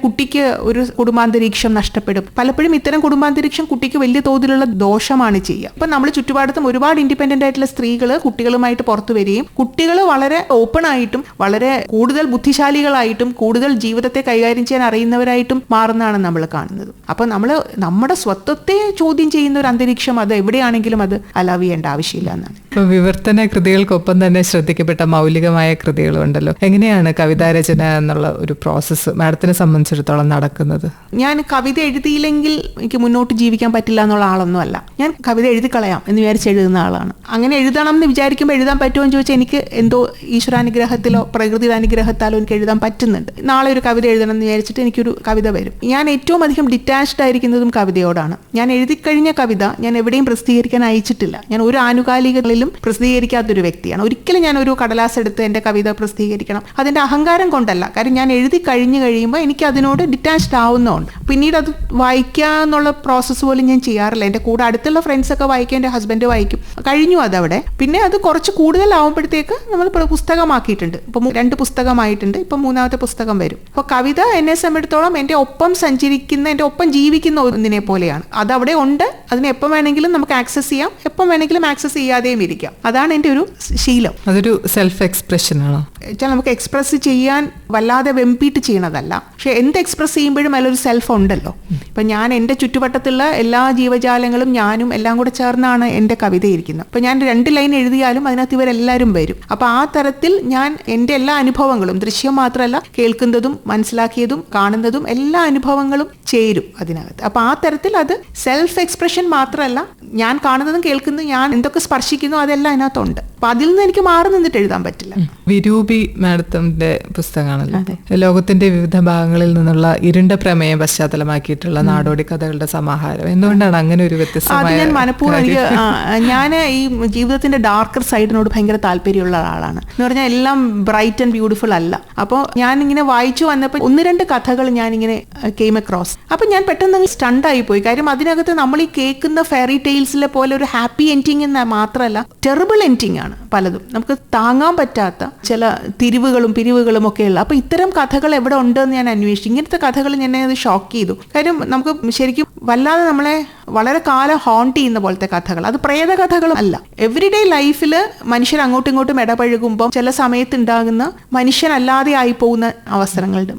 കുട്ടിക്ക് ഒരു കുടുംബാന്തരീക്ഷം നഷ്ടപ്പെടും. പലപ്പോഴും ഇത്തരം കുടുംബാന്തരീക്ഷം കുട്ടിക്ക് വലിയ തോതിലുള്ള ദോഷമാണ് ചെയ്യുക. അപ്പൊ നമ്മൾ ചുറ്റുപാടത്തും ഒരുപാട് ഇൻഡിപെൻഡന്റ് ആയിട്ടുള്ള സ്ത്രീകൾ കുട്ടികളുമായിട്ട് പുറത്തു വരികയും കുട്ടികൾ വളരെ ഓപ്പൺ ആയിട്ടും വളരെ കൂടുതൽ ബുദ്ധിശാലികളായിട്ടും കൂടുതൽ ജീവിതത്തെ കൈകാര്യം ചെയ്യാൻ അറിയുന്നവരായിട്ടും മാറുന്നതാണ് നമ്മൾ കാണുന്നത്. അപ്പൊ നമ്മൾ നമ്മുടെ സ്വത്വത്തെ ചോദ്യം ചെയ്യുന്ന ഒരു അന്തരീക്ഷം അത് എവിടെയാണെങ്കിലും അത് അലവ് ചെയ്യേണ്ട ആവശ്യമില്ല എന്നാണ്. വിവർത്തന കൃതികൾക്കൊപ്പം തന്നെ ശ്രദ്ധിക്കപ്പെട്ട മൗലികമായ കൃതി കൃതികളും ഉണ്ടല്ലോ. എങ്ങനെയാണ് കവിതാരചന എന്നുള്ള ഒരു പ്രോസസ്സ് മാഡത്തിനെ സംബന്ധിച്ചിടത്തോളം നടക്കുന്നത്? ഞാൻ കവിത എഴുതിയില്ലെങ്കിൽ എനിക്ക് മുന്നോട്ട് ജീവിക്കാൻ പറ്റില്ല എന്നുള്ള ആളൊന്നുമല്ല. ഞാൻ കവിത എഴുതി കളയാം എന്ന് വിചാരിച്ച് എഴുതുന്ന ആളാണ്. അങ്ങനെ എഴുതണം എന്ന് വിചാരിക്കുമ്പോൾ എഴുതാൻ പറ്റുമോ എന്ന് ചോദിച്ചാൽ എനിക്ക് എന്തോ ഈശ്വരാനുഗ്രഹത്തിലോ പ്രകൃതിയുടെ അനുഗ്രഹത്താലോ എനിക്ക് എഴുതാൻ പറ്റുന്നുണ്ട്. നാളെ ഒരു കവിത എഴുതണം എന്ന് വിചാരിച്ചിട്ട് എനിക്കൊരു കവിത വരും. ഞാൻ ഏറ്റവും അധികം ഡിറ്റാച്ച്ഡ് ആയിരിക്കുന്നതും കവിതയോടാണ്. ഞാൻ എഴുതി കഴിഞ്ഞ കവിത ഞാൻ എവിടെയും പ്രസിദ്ധീകരിക്കാൻ അയച്ചിട്ടില്ല. ഞാൻ ഒരു ആനുകാലികളിലും പ്രസിദ്ധീകരിക്കാത്തൊരു വ്യക്തിയാണ്. ഒരിക്കലും ഞാൻ ഒരു കടലാസ് എടുത്ത് എൻ്റെ കവിത പ്രസിദ്ധീകരിക്കണം അതിൻ്റെ അഹങ്കാരം കൊണ്ടല്ല. കാര്യം ഞാൻ എഴുതി കഴിഞ്ഞ് കഴിയുമ്പോൾ എനിക്ക് അതിനോട് ഡിറ്റാച്ച്ഡ് ആവുന്നതുകൊണ്ട് പിന്നീട് അത് വായിക്കുക എന്നുള്ള പ്രോസസ്സ് പോലും ഞാൻ ചെയ്യാറില്ല. എൻ്റെ കൂടെ അടുത്തുള്ള ഫ്രണ്ട്സൊക്കെ വായിക്കും, എൻ്റെ ഹസ്ബൻഡ് വായിക്കും, കഴിഞ്ഞു അതവിടെ. പിന്നെ അത് കുറച്ച് കൂടുതലാവുമ്പോഴത്തേക്ക് നമ്മൾ പുസ്തകമാക്കിയിട്ടുണ്ട്. ഇപ്പം 2 പുസ്തകമായിട്ടുണ്ട്. ഇപ്പം 3ാമത്തെ പുസ്തകം വരും. അപ്പോൾ കവിത എന്നെ സംബന്ധിച്ചിടത്തോളം എൻ്റെ ഒപ്പം സഞ്ചരിക്കുന്ന, എൻ്റെ ഒപ്പം ജീവിക്കുന്ന ഒന്നിനെ പോലെയാണ്. അതവിടെ ഉണ്ട്. അതിനെ എപ്പം വേണമെങ്കിലും നമുക്ക് ആക്സസ് ചെയ്യാം, എപ്പം വേണമെങ്കിലും ആക്സസ് ചെയ്യാതെയും ഇരിക്കാം. അതാണ് എൻ്റെ ഒരു ശീലം. അതൊരു സെൽഫ് എക്സ്പ്രഷൻ ആണോ? നമുക്ക് എക്സ്പ്രസ് ചെയ്യാൻ വല്ലാതെ വെമ്പിട്ട് ചെയ്യണതല്ല, പക്ഷെ എന്ത് എക്സ്പ്രസ് ചെയ്യുമ്പോഴും അതിലൊരു സെൽഫ് ഉണ്ടല്ലോ. ഇപ്പം ഞാൻ എൻ്റെ ചുറ്റുവട്ടത്തുള്ള എല്ലാ ജീവജാലങ്ങളും ഞാനും എല്ലാം കൂടെ ചേർന്നാണ് എൻ്റെ കവിത ഇരിക്കുന്നത്. അപ്പം ഞാൻ 2 ലൈൻ എഴുതിയാലും അതിനകത്ത് ഇവരെല്ലാവരും വരും. അപ്പം ആ തരത്തിൽ ഞാൻ എൻ്റെ എല്ലാ അനുഭവങ്ങളും, ദൃശ്യം മാത്രമല്ല കേൾക്കുന്നതും മനസ്സിലാക്കിയതും കാണുന്നതും എല്ലാ അനുഭവങ്ങളും ചേരും അതിനകത്ത്. അപ്പം ആ തരത്തിൽ അത് സെൽഫ് എക്സ്പ്രഷൻ മാത്രമല്ല, ഞാൻ കാണുന്നതും കേൾക്കുന്നതും ഞാൻ എന്തൊക്കെ സ്പർശിക്കുന്നു അതെല്ലാം അതിനകത്തുണ്ട്. അപ്പം അതിൽ നിന്ന് എനിക്ക് മാറി നിന്നിട്ട് എഴുതാൻ പറ്റില്ല. വിരൂപി മാഡത്തിന്റെ പുസ്തകമാണല്ലോ. ലോകത്തിന്റെ വിവിധ ഭാഗങ്ങളിൽ നിന്നുള്ള ഇരുണ്ട പ്രമേയം പശ്ചാത്തലമാക്കിയിട്ടുള്ള നാടോടി കഥകളുടെ സമാഹാരം. എന്തുകൊണ്ടാണ് അങ്ങനെ ഒരു വ്യത്യസ്തമായ? ഞാൻ മനഃപൂർവ്വം ഞാൻ ഈ ജീവിതത്തിന്റെ ഡാർക്കർ സൈഡിനോട് ഭയങ്കര താല്പര്യമുള്ള ആളാണ്. എന്ന് പറഞ്ഞാൽ എല്ലാം ബ്രൈറ്റ് ആൻഡ് ബ്യൂട്ടിഫുൾ അല്ല. അപ്പോൾ ഞാൻ ഇങ്ങനെ വായിച്ചു വന്നപ്പോൾ 1-2 കഥകൾ ഞാനിങ്ങനെ കെയിം അക്രോസ്. അപ്പം ഞാൻ പെട്ടെന്ന് സ്റ്റണ്ടായി പോയി. കാര്യം അതിനകത്ത് നമ്മൾ ഈ കേൾക്കുന്ന ഫെയറി ടെയിൽസിലെ പോലെ ഒരു ഹാപ്പി എൻഡിങ് എന്ന് മാത്രമല്ല, ടെറിബിൾ എൻഡിങ് ആണ് പലതും. നമുക്ക് താങ്ങാൻ പറ്റാത്ത ചില തിരിവുകളും പിരിവുകളും ഒക്കെ ഉള്ള. അപ്പോൾ ഇത്തരം കഥകൾ എവിടെ ഉണ്ടെന്ന് ഞാൻ അന്വേഷിച്ചു. ഇങ്ങനത്തെ കഥകൾ എന്നെ അത് ഷോക്ക് ചെയ്തു. കാര്യം നമുക്ക് ശരിക്കും വല്ലാതെ നമ്മളെ വളരെ കാലം ഹോണ്ട് ചെയ്യുന്ന പോലത്തെ കഥകൾ. അത് പ്രേത കഥകളും അല്ല. എവറിഡേ ലൈഫിൽ മനുഷ്യർ അങ്ങോട്ടും ഇങ്ങോട്ടും ഇടപഴകുമ്പോൾ ചില സമയത്ത് ഉണ്ടാകുന്ന മനുഷ്യനല്ലാതെ ആയി പോകുന്ന അവസരങ്ങളുണ്ട്.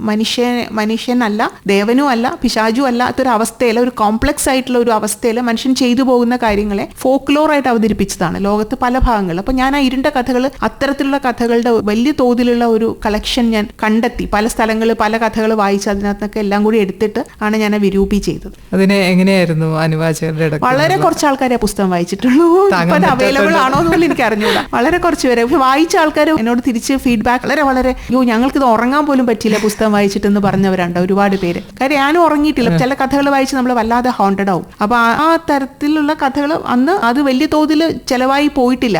മനുഷ്യനല്ല, ദേവനും അല്ല, പിശാചും അല്ല, അതൊരു അവസ്ഥയിൽ, ഒരു കോംപ്ലക്സ് ആയിട്ടുള്ള ഒരു അവസ്ഥയിൽ മനുഷ്യൻ ചെയ്തു പോകുന്ന കാര്യങ്ങളെ ഫോക്ലോറായിട്ട് അവതരിപ്പിച്ചതാണ് ലോകത്ത് പല ഭാഗങ്ങളിൽ. അപ്പോൾ ഞാൻ ആ ഇരുണ്ട കഥകൾ, അത്തരത്തിലുള്ള കഥകളുടെ വലിയ തോതിലുള്ള ഒരു കളക്ഷൻ ഞാൻ കണ്ടെത്തി. പല സ്ഥലങ്ങളിൽ പല കഥകൾ വായിച്ച് അതിനകത്തൊക്കെ എല്ലാം കൂടി എടുത്തിട്ട് ആണ് ഞാൻ വിരൂപി ചെയ്തത്. അതിനെ എങ്ങനെയായിരുന്നു അനുവാചകരുടെ? വളരെ കുറച്ച് ആൾക്കാരെ പുസ്തകം വായിച്ചിട്ടുള്ളൂ. ഇപ്പം അവൈലബിൾ ആണോ എന്നുള്ളത് എനിക്ക് അറിഞ്ഞൂടാ. വളരെ കുറച്ച് പേരെ. വായിച്ച ആൾക്കാർ എന്നോട് തിരിച്ച് ഫീഡ്ബാക്ക് വളരെ ഞങ്ങൾക്കിത് ഉറങ്ങാൻ പോലും പറ്റിയില്ല പുസ്തകം വായിച്ചിട്ടെന്ന് പറഞ്ഞവരുണ്ട് ഒരുപാട് പേര്. കാര്യം ഞാനും ഉറങ്ങിയിട്ടില്ല. ചില കഥകൾ വായിച്ച് നമ്മൾ വല്ലാതെ ഹോണ്ടഡ് ആവും. അപ്പൊ ആ തരത്തിലുള്ള കഥകൾ അന്ന് അത് വലിയ തോതിൽ ചെലവായി പോയിട്ടില്ല.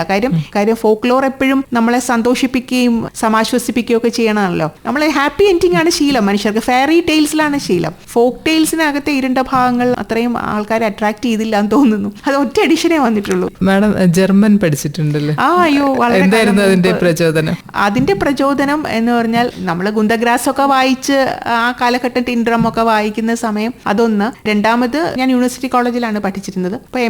കാര്യം ഫോക്ലോർ എപ്പോഴും നമ്മളെ സന്തോഷിപ്പിക്കുകയും സമാശ്വസിപ്പിക്കുകയും ഒക്കെ ചെയ്യണമല്ലോ. നമ്മളെ ഹാപ്പി എൻഡിങ് ആണ് ശീലം മനുഷ്യർക്ക്. ഫെയറി ടെയിൽസിലാണ് ശീലം. ഫോക്ക് ടെയിൽസിനകത്തെ ഇരുണ്ട ഭാഗങ്ങൾ അത്രയും ആൾക്കാരെ അട്രാക്ട് ചെയ്തില്ല എന്ന് തോന്നുന്നു. അത് ഒറ്റ എഡിഷനേ വന്നിട്ടുള്ളൂ. മാഡം ജർമ്മൻ പഠിച്ചിട്ടുണ്ടല്ലേ? അയ്യോ, എന്തായിരുന്നു അതിന്റെ പ്രചോദനം? അതിന്റെ പ്രചോദനം എന്ന് പറഞ്ഞാൽ നമ്മൾ ഗുന്തഗ്രാസ് ഒക്കെ വായിച്ച് ആ കാലഘട്ടം ടിൻഡ്രം ഒക്കെ വായിക്കുന്ന സമയം അതൊന്ന്. രണ്ടാമത് ഞാൻ യൂണിവേഴ്സിറ്റി കോളേജിലാണ് പഠിച്ചിരുന്നത്. അപ്പൊ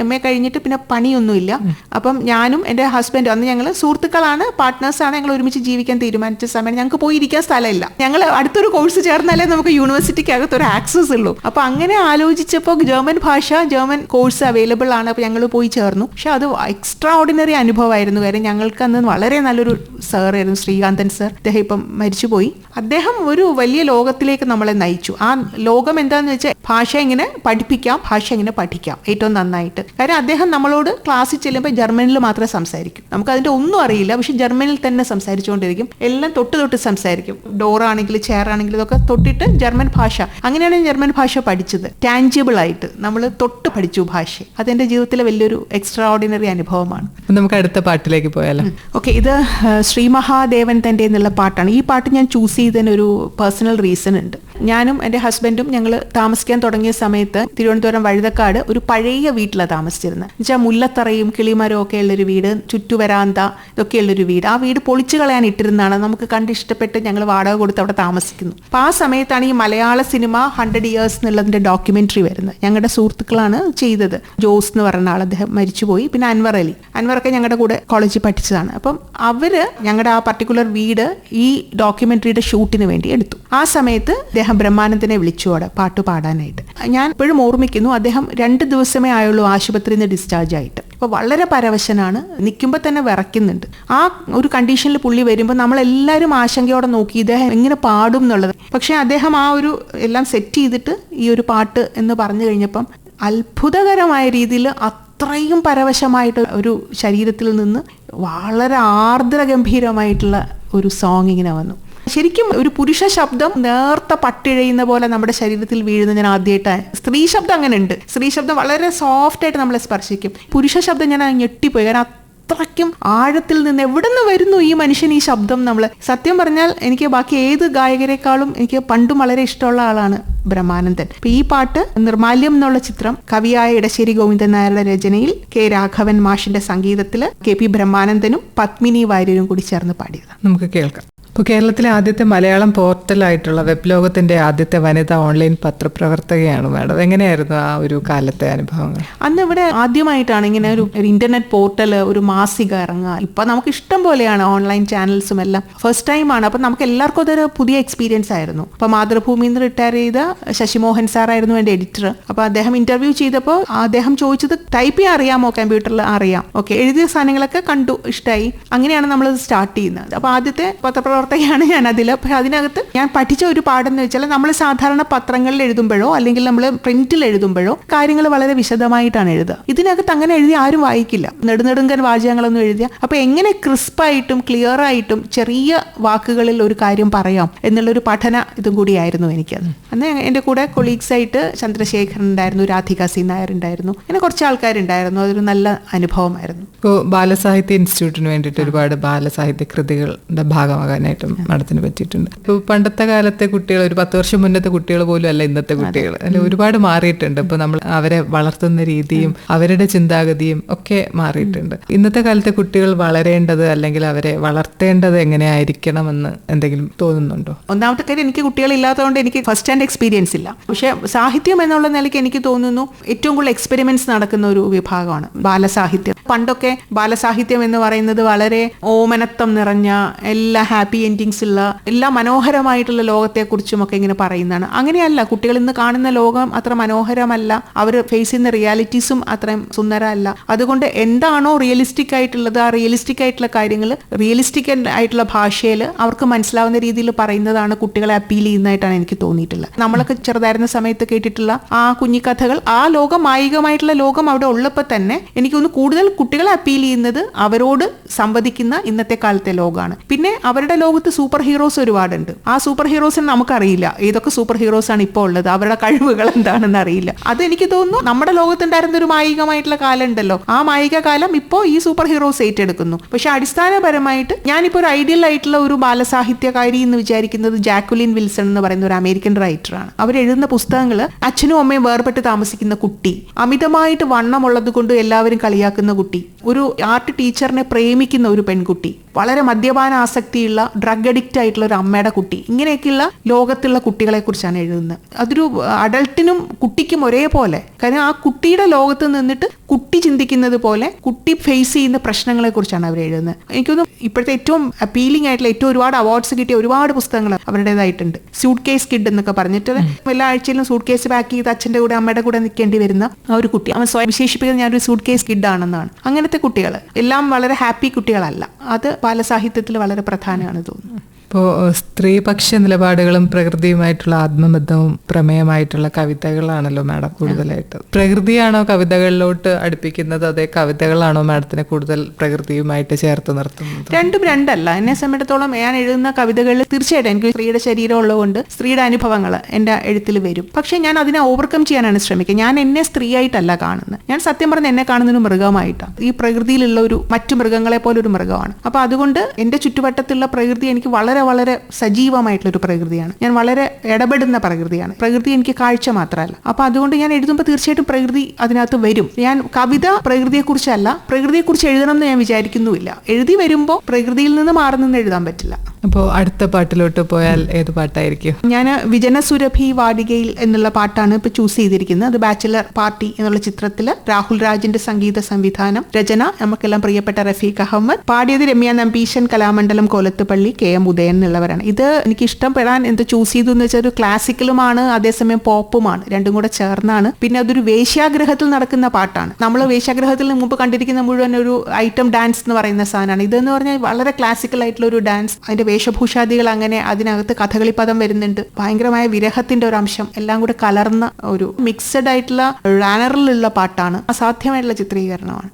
MA കഴിഞ്ഞിട്ട് പിന്നെ പണിയൊന്നുമില്ല. അപ്പം ഞാനും എൻ്റെ ഹസ്ബൻഡും, അന്ന് ഞങ്ങൾ സുഹൃത്തുക്കളാണ്, പാർട്ട്നേഴ്സാണ്, ഞങ്ങൾ ഒരുമിച്ച് ജീവിക്കാൻ തീരുമാനിച്ച സമയം ഞങ്ങൾക്ക് പോയി ഇരിക്കാൻ സ്ഥലമില്ല. ഞങ്ങൾ അടുത്തൊരു കോഴ്സ് ചേർന്നാലേ നമുക്ക് യൂണിവേഴ്സിറ്റിക്ക് അകത്തൊരു ആക്സസ് ഉള്ളൂ. അപ്പൊ അങ്ങനെ ആലോചിച്ചപ്പോൾ ജർമ്മൻ കോഴ്സ് അവൈലബിൾ ആണ്. അപ്പൊ ഞങ്ങൾ പോയി ചേർന്നു. പക്ഷെ അത് എക്സ്ട്രാ ഓർഡിനറി അനുഭവമായിരുന്നു. കാര്യം ഞങ്ങൾക്ക് അന്ന് വളരെ നല്ലൊരു സാറായിരുന്നു, ശ്രീകാന്തൻ സർ. അദ്ദേഹം ഇപ്പം മരിച്ചുപോയി. അദ്ദേഹം ഒരു വലിയ ലോകത്തിലേക്ക് നമ്മളെ നയിച്ചു. ആ ലോകം എന്താന്ന് വെച്ചാൽ ഭാഷ എങ്ങനെ പഠിപ്പിക്കാം, ഭാഷ എങ്ങനെ പഠിക്കാം ഏറ്റവും നന്നായിട്ട്. കാര്യം അദ്ദേഹം നമ്മളോട് ക്ലാസ്സിൽ ചെല്ലുമ്പോൾ ജർമ്മനിൽ മാത്രമേ സംസാരിക്കും. നമുക്ക് അതിന്റെ ഒന്നും അറിയില്ല, പക്ഷെ ജർമ്മനിൽ തന്നെ സംസാരിച്ചുകൊണ്ടിരിക്കും. എല്ലാം തൊട്ട് സംസാരിക്കും. ഡോറാണെങ്കിലും ചെയർ ആണെങ്കിലും ഇതൊക്കെ തൊട്ടിട്ട് ജർമ്മൻ ഭാഷ. അങ്ങനെയാണ് ജർമ്മൻ ഭാഷ പഠിച്ചത്. ടാഞ്ചിബിൾ ആയിട്ട് നമ്മൾ തൊട്ട് പഠിച്ചു ഭാഷ. അതെന്റെ ജീവിതത്തിലെ വലിയൊരു എക്സ്ട്രാ ഓർഡിനറി അനുഭവമാണ്. നമുക്ക് അടുത്ത പാട്ടിലേക്ക് പോയാലോ? ഓക്കെ, ഇത് ശ്രീമഹാദേവൻ തന്റെ എന്നുള്ള പാട്ടാണ്. ഈ പാട്ട് ഞാൻ ചൂസ് ചെയ്തതിനൊരു പേഴ്സണൽ റീസൺ ഉണ്ട്. ഞാനും എൻ്റെ ഹസ്ബൻഡും ഞങ്ങൾ താമസിക്കാൻ തുടങ്ങിയ സമയത്ത് തിരുവനന്തപുരം വഴുതക്കാട് ഒരു പഴയ വീട്ടിലാണ് താമസിച്ചിരുന്നത്. എന്നുവെച്ചാൽ മുല്ലത്തറയും കിളിമരവും ഒക്കെ ഉള്ളൊരു വീട്, ചുറ്റുവരാന്ത ഇതൊക്കെ ഉള്ളൊരു വീട്. ആ വീട് പൊളിച്ചു കളയാൻ ഇട്ടിരുന്നതാണ്. നമുക്ക് കണ്ടിഷ്ടപ്പെട്ട് ഞങ്ങൾ വാടക കൊടുത്ത് അവിടെ താമസിക്കുന്നു. അപ്പോൾ ആ സമയത്താണ് ഈ മലയാള സിനിമ 100 years എന്നുള്ളതിൻ്റെ ഡോക്യുമെൻ്ററി വരുന്നത്. ഞങ്ങളുടെ സുഹൃത്തുക്കളാണ് ചെയ്തത്. ജോസ് എന്ന് പറഞ്ഞ ആൾ, അദ്ദേഹം മരിച്ചുപോയി. പിന്നെ അൻവറൊക്കെ ഞങ്ങളുടെ കൂടെ കോളേജിൽ പഠിച്ചതാണ്. അപ്പം അവര് ഞങ്ങളുടെ ആ പർട്ടിക്കുലർ വീട് ഈ ഡോക്യുമെൻ്ററിയുടെ ഷൂട്ടിന് വേണ്ടി എടുത്തു. ആ സമയത്ത് അദ്ദേഹം ബ്രഹ്മാനന്ദനെ വിളിച്ചു അവിടെ പാട്ട് പാടാനായിട്ട്. ഞാൻ ഇപ്പോഴും ഓർമ്മിക്കുന്നു, അദ്ദേഹം 2 ദിവസമേ ആയുള്ളൂ ആശുപത്രിയിൽ നിന്ന് ഡിസ്ചാർജ് ആയിട്ട്. അപ്പോൾ വളരെ പരവശനാണ്, നിൽക്കുമ്പോൾ തന്നെ വിറയ്ക്കുന്നുണ്ട്. ആ ഒരു കണ്ടീഷനിൽ പുള്ളി വരുമ്പോൾ നമ്മളെല്ലാവരും ആശങ്കയോടെ നോക്കി ഇദ്ദേഹം എങ്ങനെ പാടും എന്നുള്ളത്. പക്ഷേ അദ്ദേഹം ആ ഒരു എല്ലാം സെറ്റ് ചെയ്തിട്ട് ഈ ഒരു പാട്ട് എന്ന് പറഞ്ഞു കഴിഞ്ഞപ്പം അത്ഭുതകരമായ രീതിയിൽ അത്രയും പരവശമായിട്ട് ഒരു ശരീരത്തിൽ നിന്ന് വളരെ ആർദ്രഗംഭീരമായിട്ടുള്ള ഒരു സോങ് ഇങ്ങനെ വന്നു. ശരിക്കും ഒരു പുരുഷ ശബ്ദം നേർത്ത പട്ടിഴയുന്ന പോലെ നമ്മുടെ ശരീരത്തിൽ വീഴുന്ന ഞാൻ ആദ്യമായിട്ടാണ്. സ്ത്രീ ശബ്ദം അങ്ങനെ ഉണ്ട്, സ്ത്രീ ശബ്ദം വളരെ സോഫ്റ്റ് ആയിട്ട് നമ്മളെ സ്പർശിക്കും. പുരുഷ ശബ്ദം ഞാൻ ഞെട്ടിപ്പോയി. കാരണം അത്രയ്ക്കും ആഴത്തിൽ നിന്ന് എവിടെ നിന്ന് വരുന്നു ഈ മനുഷ്യൻ ഈ ശബ്ദം. നമ്മൾ സത്യം പറഞ്ഞാൽ എനിക്ക് ബാക്കി ഏത് ഗായകരെക്കാളും എനിക്ക് പണ്ടും വളരെ ഇഷ്ടമുള്ള ആളാണ് ബ്രഹ്മാനന്ദൻ. അപ്പൊ ഈ പാട്ട് നിർമാല്യം എന്നുള്ള ചിത്രം കവിയായ ഇടശ്ശേരി ഗോവിന്ദൻ നായരുടെ രചനയിൽ കെ രാഘവൻ മാഷിന്റെ സംഗീതത്തില് KP ബ്രഹ്മാനന്ദനും പത്മിനി വാര്യരും കൂടി ചേർന്ന് പാടിയതാണ്. നമുക്ക് കേൾക്കാം. ഇപ്പോൾ കേരളത്തിലെ ആദ്യത്തെ മലയാളം പോർട്ടലായിട്ടുള്ള വെബ് ലോകത്തിന്റെ ആദ്യത്തെ വനിതാ ഓൺലൈൻ പത്രപ്രവർത്തകയാണ് മാഡം. എങ്ങനെയായിരുന്നു ആ ഒരു കാലത്തെ അനുഭവങ്ങൾ? അന്ന് ഇവിടെ ആദ്യമായിട്ടാണ് ഇങ്ങനെ ഒരു ഇന്റർനെറ്റ് പോർട്ടൽ, ഒരു മാസിക ഇറങ്ങുക. ഇപ്പൊ നമുക്ക് ഇഷ്ടം പോലെയാണ് ഓൺലൈൻ ചാനൽസും എല്ലാം. ഫസ്റ്റ് ടൈമാണ്. അപ്പൊ നമുക്ക് എല്ലാവർക്കും അതൊരു പുതിയ എക്സ്പീരിയൻസ് ആയിരുന്നു. അപ്പൊ മാതൃഭൂമിയിൽ നിന്ന് റിട്ടയർ ചെയ്ത ശശിമോഹൻ സാറായിരുന്നു എൻ്റെ എഡിറ്റർ. അപ്പൊ അദ്ദേഹം ഇന്റർവ്യൂ ചെയ്തപ്പോൾ അദ്ദേഹം ചോദിച്ചത് ടൈപ്പ് ചെയ്യാൻ അറിയാമോ, കമ്പ്യൂട്ടറിൽ അറിയാം, ഓക്കെ, എഴുതിയ സാധനങ്ങളൊക്കെ കണ്ടു, ഇഷ്ടമായി. അങ്ങനെയാണ് നമ്മൾ സ്റ്റാർട്ട് ചെയ്യുന്നത്. അപ്പൊ ആദ്യത്തെ പത്രപ്രവർത്തകയാണ് ഞാൻ അതിൽ. പക്ഷെ അതിനകത്ത് ഞാൻ പഠിച്ച ഒരു പാഠം വെച്ചാൽ നമ്മൾ സാധാരണ പത്രങ്ങളിൽ എഴുതുമ്പോഴോ അല്ലെങ്കിൽ നമ്മൾ പ്രിന്റിൽ എഴുതുമ്പോഴോ കാര്യങ്ങൾ വളരെ വിശദമായിട്ടാണ് എഴുതുക. ഇതിനകത്ത് അങ്ങനെ എഴുതി ആരും വായിക്കില്ല, നെടുനെടുങ്കൻ വാചകങ്ങളൊന്നും എഴുതിയ. അപ്പൊ എങ്ങനെ ക്രിസ്പായിട്ടും ക്ലിയർ ആയിട്ടും ചെറിയ വാക്കുകളിൽ ഒരു കാര്യം പറയാം എന്നുള്ളൊരു പഠന ഇതും കൂടിയായിരുന്നു എനിക്കത്. അന്ന് എൻ്റെ കൂടെ കൊളീഗ്സ് ആയിട്ട് ചന്ദ്രശേഖരൻ ഉണ്ടായിരുന്നു, രാധിക സി നായർ ഉണ്ടായിരുന്നു, അങ്ങനെ കുറച്ച് ആൾക്കാരുണ്ടായിരുന്നു. അതൊരു നല്ല അനുഭവമായിരുന്നു. ഇപ്പോൾ ബാലസാഹിത്യ ഇൻസ്റ്റിറ്റ്യൂട്ടിന് വേണ്ടിയിട്ട് ഒരുപാട് ബാലസാഹിത്യ കൃതികളുടെ ഭാഗമാകാനായിട്ടും മാഡത്തിന് പറ്റിയിട്ടുണ്ട്. ഇപ്പോൾ പണ്ടത്തെ കാലത്തെ കുട്ടികൾ, ഒരു 10 വർഷം മുന്നത്തെ കുട്ടികൾ പോലും അല്ല ഇന്നത്തെ കുട്ടികൾ, അല്ലെ, ഒരുപാട് മാറിയിട്ടുണ്ട്. ഇപ്പോൾ നമ്മൾ അവരെ വളർത്തുന്ന രീതിയും അവരുടെ ചിന്താഗതിയും ഒക്കെ മാറിയിട്ടുണ്ട്. ഇന്നത്തെ കാലത്തെ കുട്ടികൾ വളരേണ്ടത് അല്ലെങ്കിൽ അവരെ വളർത്തേണ്ടത് എങ്ങനെയായിരിക്കണമെന്ന് എന്തെങ്കിലും തോന്നുന്നുണ്ടോ? ഒന്നാമത്തെ കാര്യം, എനിക്ക് കുട്ടികളില്ലാത്തതുകൊണ്ട് എനിക്ക് ഫസ്റ്റ് ഹാൻഡ് എക്സ്പീരിയൻസ് ഇല്ല. പക്ഷെ സാഹിത്യം എന്നുള്ള നിലയ്ക്ക് എനിക്ക് തോന്നുന്നു ഏറ്റവും കൂടുതൽ എക്സ്പെരിമെന്റ്സ് നടക്കുന്ന ഒരു വിഭാഗമാണ് ബാലസാഹിത്യം. പണ്ടൊക്കെ ബാലസാഹിത്യം എന്ന് പറയുന്നത് വളരെ ഓമനത്വം നിറഞ്ഞ, എല്ലാ ഹാപ്പി എൻഡിങ്സ് ഉള്ള, എല്ലാ മനോഹരമായിട്ടുള്ള ലോകത്തെക്കുറിച്ചും ഒക്കെ ഇങ്ങനെ പറയുന്നതാണ്. അങ്ങനെയല്ല, കുട്ടികൾ ഇന്ന് കാണുന്ന ലോകം അത്ര മനോഹരമല്ല, അവർ ഫേസ് ചെയ്യുന്ന റിയാലിറ്റീസും അത്രയും സുന്ദരമല്ല. അതുകൊണ്ട് എന്താണോ റിയലിസ്റ്റിക് ആയിട്ടുള്ളത്, ആ റിയലിസ്റ്റിക് ആയിട്ടുള്ള കാര്യങ്ങൾ റിയലിസ്റ്റിക് ആയിട്ടുള്ള ഭാഷയിൽ അവർക്ക് മനസ്സിലാവുന്ന രീതിയിൽ പറയുന്നതാണ് കുട്ടികളെ അപ്പീൽ ചെയ്യുന്നതായിട്ടാണ് എനിക്ക് തോന്നിയിട്ടുള്ളത്. നമ്മളൊക്കെ ചെറുതായിരുന്ന സമയത്ത് കേട്ടിട്ടുള്ള ആ കുഞ്ഞിക്കഥകൾ, ആ ലോകം, മായികമായിട്ടുള്ള ലോകം അവിടെ ഉള്ളപ്പോൾ തന്നെ എനിക്ക് തോന്നുന്നു കൂടുതൽ കുട്ടികളെ അപ്പീൽ ചെയ്യുന്നത് അവരോട് സംവദിക്കുന്ന ഇന്നത്തെ കാലത്തെ ലോകമാണ്. പിന്നെ അവരുടെ ലോകത്ത് സൂപ്പർ ഹീറോസ് ഒരുപാടുണ്ട്. ആ സൂപ്പർ ഹീറോസിന് നമുക്കറിയില്ല ഏതൊക്കെ സൂപ്പർ ഹീറോസ് ആണ് ഇപ്പോൾ ഉള്ളത്, അവരുടെ കഴിവുകൾ എന്താണെന്ന് അറിയില്ല. അത് എനിക്ക് തോന്നുന്നു നമ്മുടെ ലോകത്തുണ്ടായിരുന്ന ഒരു മായികമായിട്ടുള്ള കാലം ഉണ്ടല്ലോ, ആ മായിക കാലം ഇപ്പോൾ ഈ സൂപ്പർ ഹീറോസ് ഏറ്റെടുക്കുന്നു. പക്ഷെ അടിസ്ഥാനപരമായിട്ട് ഞാനിപ്പോൾ ഒരു ഐഡിയൽ ആയിട്ടുള്ള ഒരു ബാലസാഹിത്യകാരി എന്ന് വിചാരിക്കുന്നത് ജാക്വലിൻ വിൽസൺ എന്ന് പറയുന്ന ഒരു അമേരിക്കൻ റൈറ്ററാണ്. അവരെഴുതുന്ന പുസ്തകങ്ങൾ അച്ഛനും അമ്മയും വേർപെട്ട് താമസിക്കുന്ന കുട്ടി, അമിതമായിട്ട് വണ്ണമുള്ളത് കൊണ്ട് എല്ലാവരും കളിയാക്കുന്ന കുട്ടി, ഒരു ആർട്ട് ടീച്ചറിനെ പ്രേമിക്കുന്ന ഒരു പെൺകുട്ടി, വളരെ മദ്യപാന ആസക്തിയുള്ള ഡ്രഗ് അഡിക്റ്റ് ആയിട്ടുള്ള ഒരു അമ്മയുടെ കുട്ടി, ഇങ്ങനെയൊക്കെയുള്ള ലോകത്തുള്ള കുട്ടികളെ കുറിച്ചാണ് എഴുതുന്നത്. അതൊരു അഡൾട്ടിനും കുട്ടിക്കും ഒരേപോലെ. കാരണം ആ കുട്ടിയുടെ ലോകത്ത് നിന്നിട്ട് കുട്ടി ചിന്തിക്കുന്നത് പോലെ കുട്ടി ഫേസ് ചെയ്യുന്ന പ്രശ്നങ്ങളെ കുറിച്ചാണ് അവർ എഴുതുന്നത്. എനിക്കൊന്നും ഇപ്പോഴത്തെ ഏറ്റവും അപ്പീലിംഗ് ആയിട്ടുള്ള, ഏറ്റവും ഒരുപാട് അവാർഡ്സ് കിട്ടിയ ഒരുപാട് പുസ്തകങ്ങൾ അവരുടേതായിട്ടുണ്ട്. സ്യൂട്ട് കേസ് കിഡ് എന്നൊക്കെ പറഞ്ഞിട്ട് എല്ലാ ആഴ്ചയിലും സൂട്ട് കേസ് പാക്ക് ചെയ്ത് അച്ഛൻ്റെ കൂടെ അമ്മയുടെ കൂടെ നിൽക്കേണ്ടി വരുന്ന ആ ഒരു കുട്ടി, അവൻ സ്വയം വിശേഷിപ്പിക്കുന്നത് ഞാനൊരു സൂട്ട് കേസ് കിഡ് ആണെന്നാണ്. അങ്ങനത്തെ കുട്ടികൾ എല്ലാം വളരെ ഹാപ്പി കുട്ടികളല്ല. അത് ബാലസാഹിത്യത്തിൽ വളരെ പ്രധാനമാണ് തോന്നുന്നു. ഇപ്പോൾ സ്ത്രീപക്ഷ നിലപാടുകളും പ്രകൃതിയുമായിട്ടുള്ള ആത്മബന്ധവും പ്രമേയമായിട്ടുള്ള കവിതകളാണല്ലോ മാഡം കൂടുതലായിട്ട്. പ്രകൃതിയാണോ കവിതകളിലോട്ട് അടുപ്പിക്കുന്നത്, അതേ കവിതകളാണോ മാഡത്തിനെ കൂടുതൽ പ്രകൃതിയുമായിട്ട് ചേർത്ത് നിർത്തുന്നത്? രണ്ടും രണ്ടല്ല. എന്നെ സംബന്ധിച്ചിടത്തോളം ഞാൻ എഴുതുന്ന കവിതകളിൽ തീർച്ചയായിട്ടും എനിക്ക് സ്ത്രീയുടെ ശരീരം ഉള്ളതുകൊണ്ട് സ്ത്രീയുടെ അനുഭവങ്ങൾ എൻ്റെ എഴുത്തിൽ വരും. പക്ഷേ ഞാൻ അതിനെ ഓവർകം ചെയ്യാനാണ് ശ്രമിക്കുക. ഞാൻ എന്നെ സ്ത്രീയായിട്ടല്ല കാണുന്നത്. ഞാൻ സത്യം പറഞ്ഞ് എന്നെ കാണുന്നൊരു മൃഗമായിട്ടാണ്. ഈ പ്രകൃതിയിലുള്ള ഒരു മറ്റു മൃഗങ്ങളെ പോലെ ഒരു മൃഗമാണ്. അപ്പോൾ അതുകൊണ്ട് എൻ്റെ ചുറ്റുവട്ടത്തുള്ള പ്രകൃതി എനിക്ക് വളരെ വളരെ സജീവമായിട്ടുള്ളൊരു പ്രകൃതിയാണ്. ഞാൻ വളരെ ഇടപെടുന്ന പ്രകൃതിയാണ്. പ്രകൃതി എനിക്ക് കാഴ്ച മാത്രമല്ല. അപ്പൊ അതുകൊണ്ട് ഞാൻ എഴുതുമ്പോൾ തീർച്ചയായിട്ടും പ്രകൃതി അതിനകത്ത് വരും. ഞാൻ കവിത പ്രകൃതിയെക്കുറിച്ചല്ല, പ്രകൃതിയെക്കുറിച്ച് എഴുതണം എന്ന് ഞാൻ വിചാരിക്കുന്നുമില്ല. എഴുതി വരുമ്പോൾ പ്രകൃതിയിൽ നിന്ന് മാറി നിന്ന് എഴുതാൻ പറ്റില്ല. അപ്പോൾ അടുത്ത പാട്ടിലോട്ട് പോയാൽ ഏത് പാട്ടായിരിക്കും? ഞാൻ വിജനസുരഭി വാടികയിൽ എന്നുള്ള പാട്ടാണ് ഇപ്പൊ ചൂസ് ചെയ്തിരിക്കുന്നത്. അത് ബാച്ചിലർ പാർട്ടി എന്നുള്ള ചിത്രത്തില് രാഹുൽ രാജിന്റെ സംഗീത സംവിധാനം, രചന നമുക്കെല്ലാം പ്രിയപ്പെട്ട റഫീഖ് അഹമ്മദ്, പാടിയത് രമ്യ നമ്പീശൻ, കലാമണ്ഡലം കോലത്തുപള്ളി, KM ഉദയൻ എന്നുള്ളവരാണ്. ഇത് എനിക്ക് ഇഷ്ടപ്പെടാൻ എന്ത് ചൂസ് ചെയ്തു എന്ന് വെച്ചാൽ ഒരു ക്ലാസിക്കലുമാണ്, അതേസമയം പോപ്പുമാണ്, രണ്ടും കൂടെ ചേർന്നാണ്. പിന്നെ അതൊരു വേശ്യാഗ്രഹത്തിൽ നടക്കുന്ന പാട്ടാണ്. നമ്മൾ വേശ്യാഗ്രഹത്തിൽ മുമ്പ് കണ്ടിരിക്കുന്ന മുഴുവൻ ഒരു ഐറ്റം ഡാൻസ് എന്ന് പറയുന്ന സാധനമാണ്. ഇതെന്ന് പറഞ്ഞാൽ വളരെ ക്ലാസിക്കൽ ആയിട്ടുള്ള ഒരു ഡാൻസ്. അതിന്റെ വേഷഭൂഷാദികൾ അങ്ങനെ, അതിനകത്ത് കഥകളി പദം വരുന്നുണ്ട്, ഭയങ്കരമായ വിരഹത്തിന്റെ ഒരു അംശം എല്ലാം കൂടെ കലർന്ന ഒരു മിക്സഡ് ആയിട്ടുള്ള റാനറിലുള്ള പാട്ടാണ്. അസാധ്യമായിട്ടുള്ള ചിത്രീകരണമാണ്.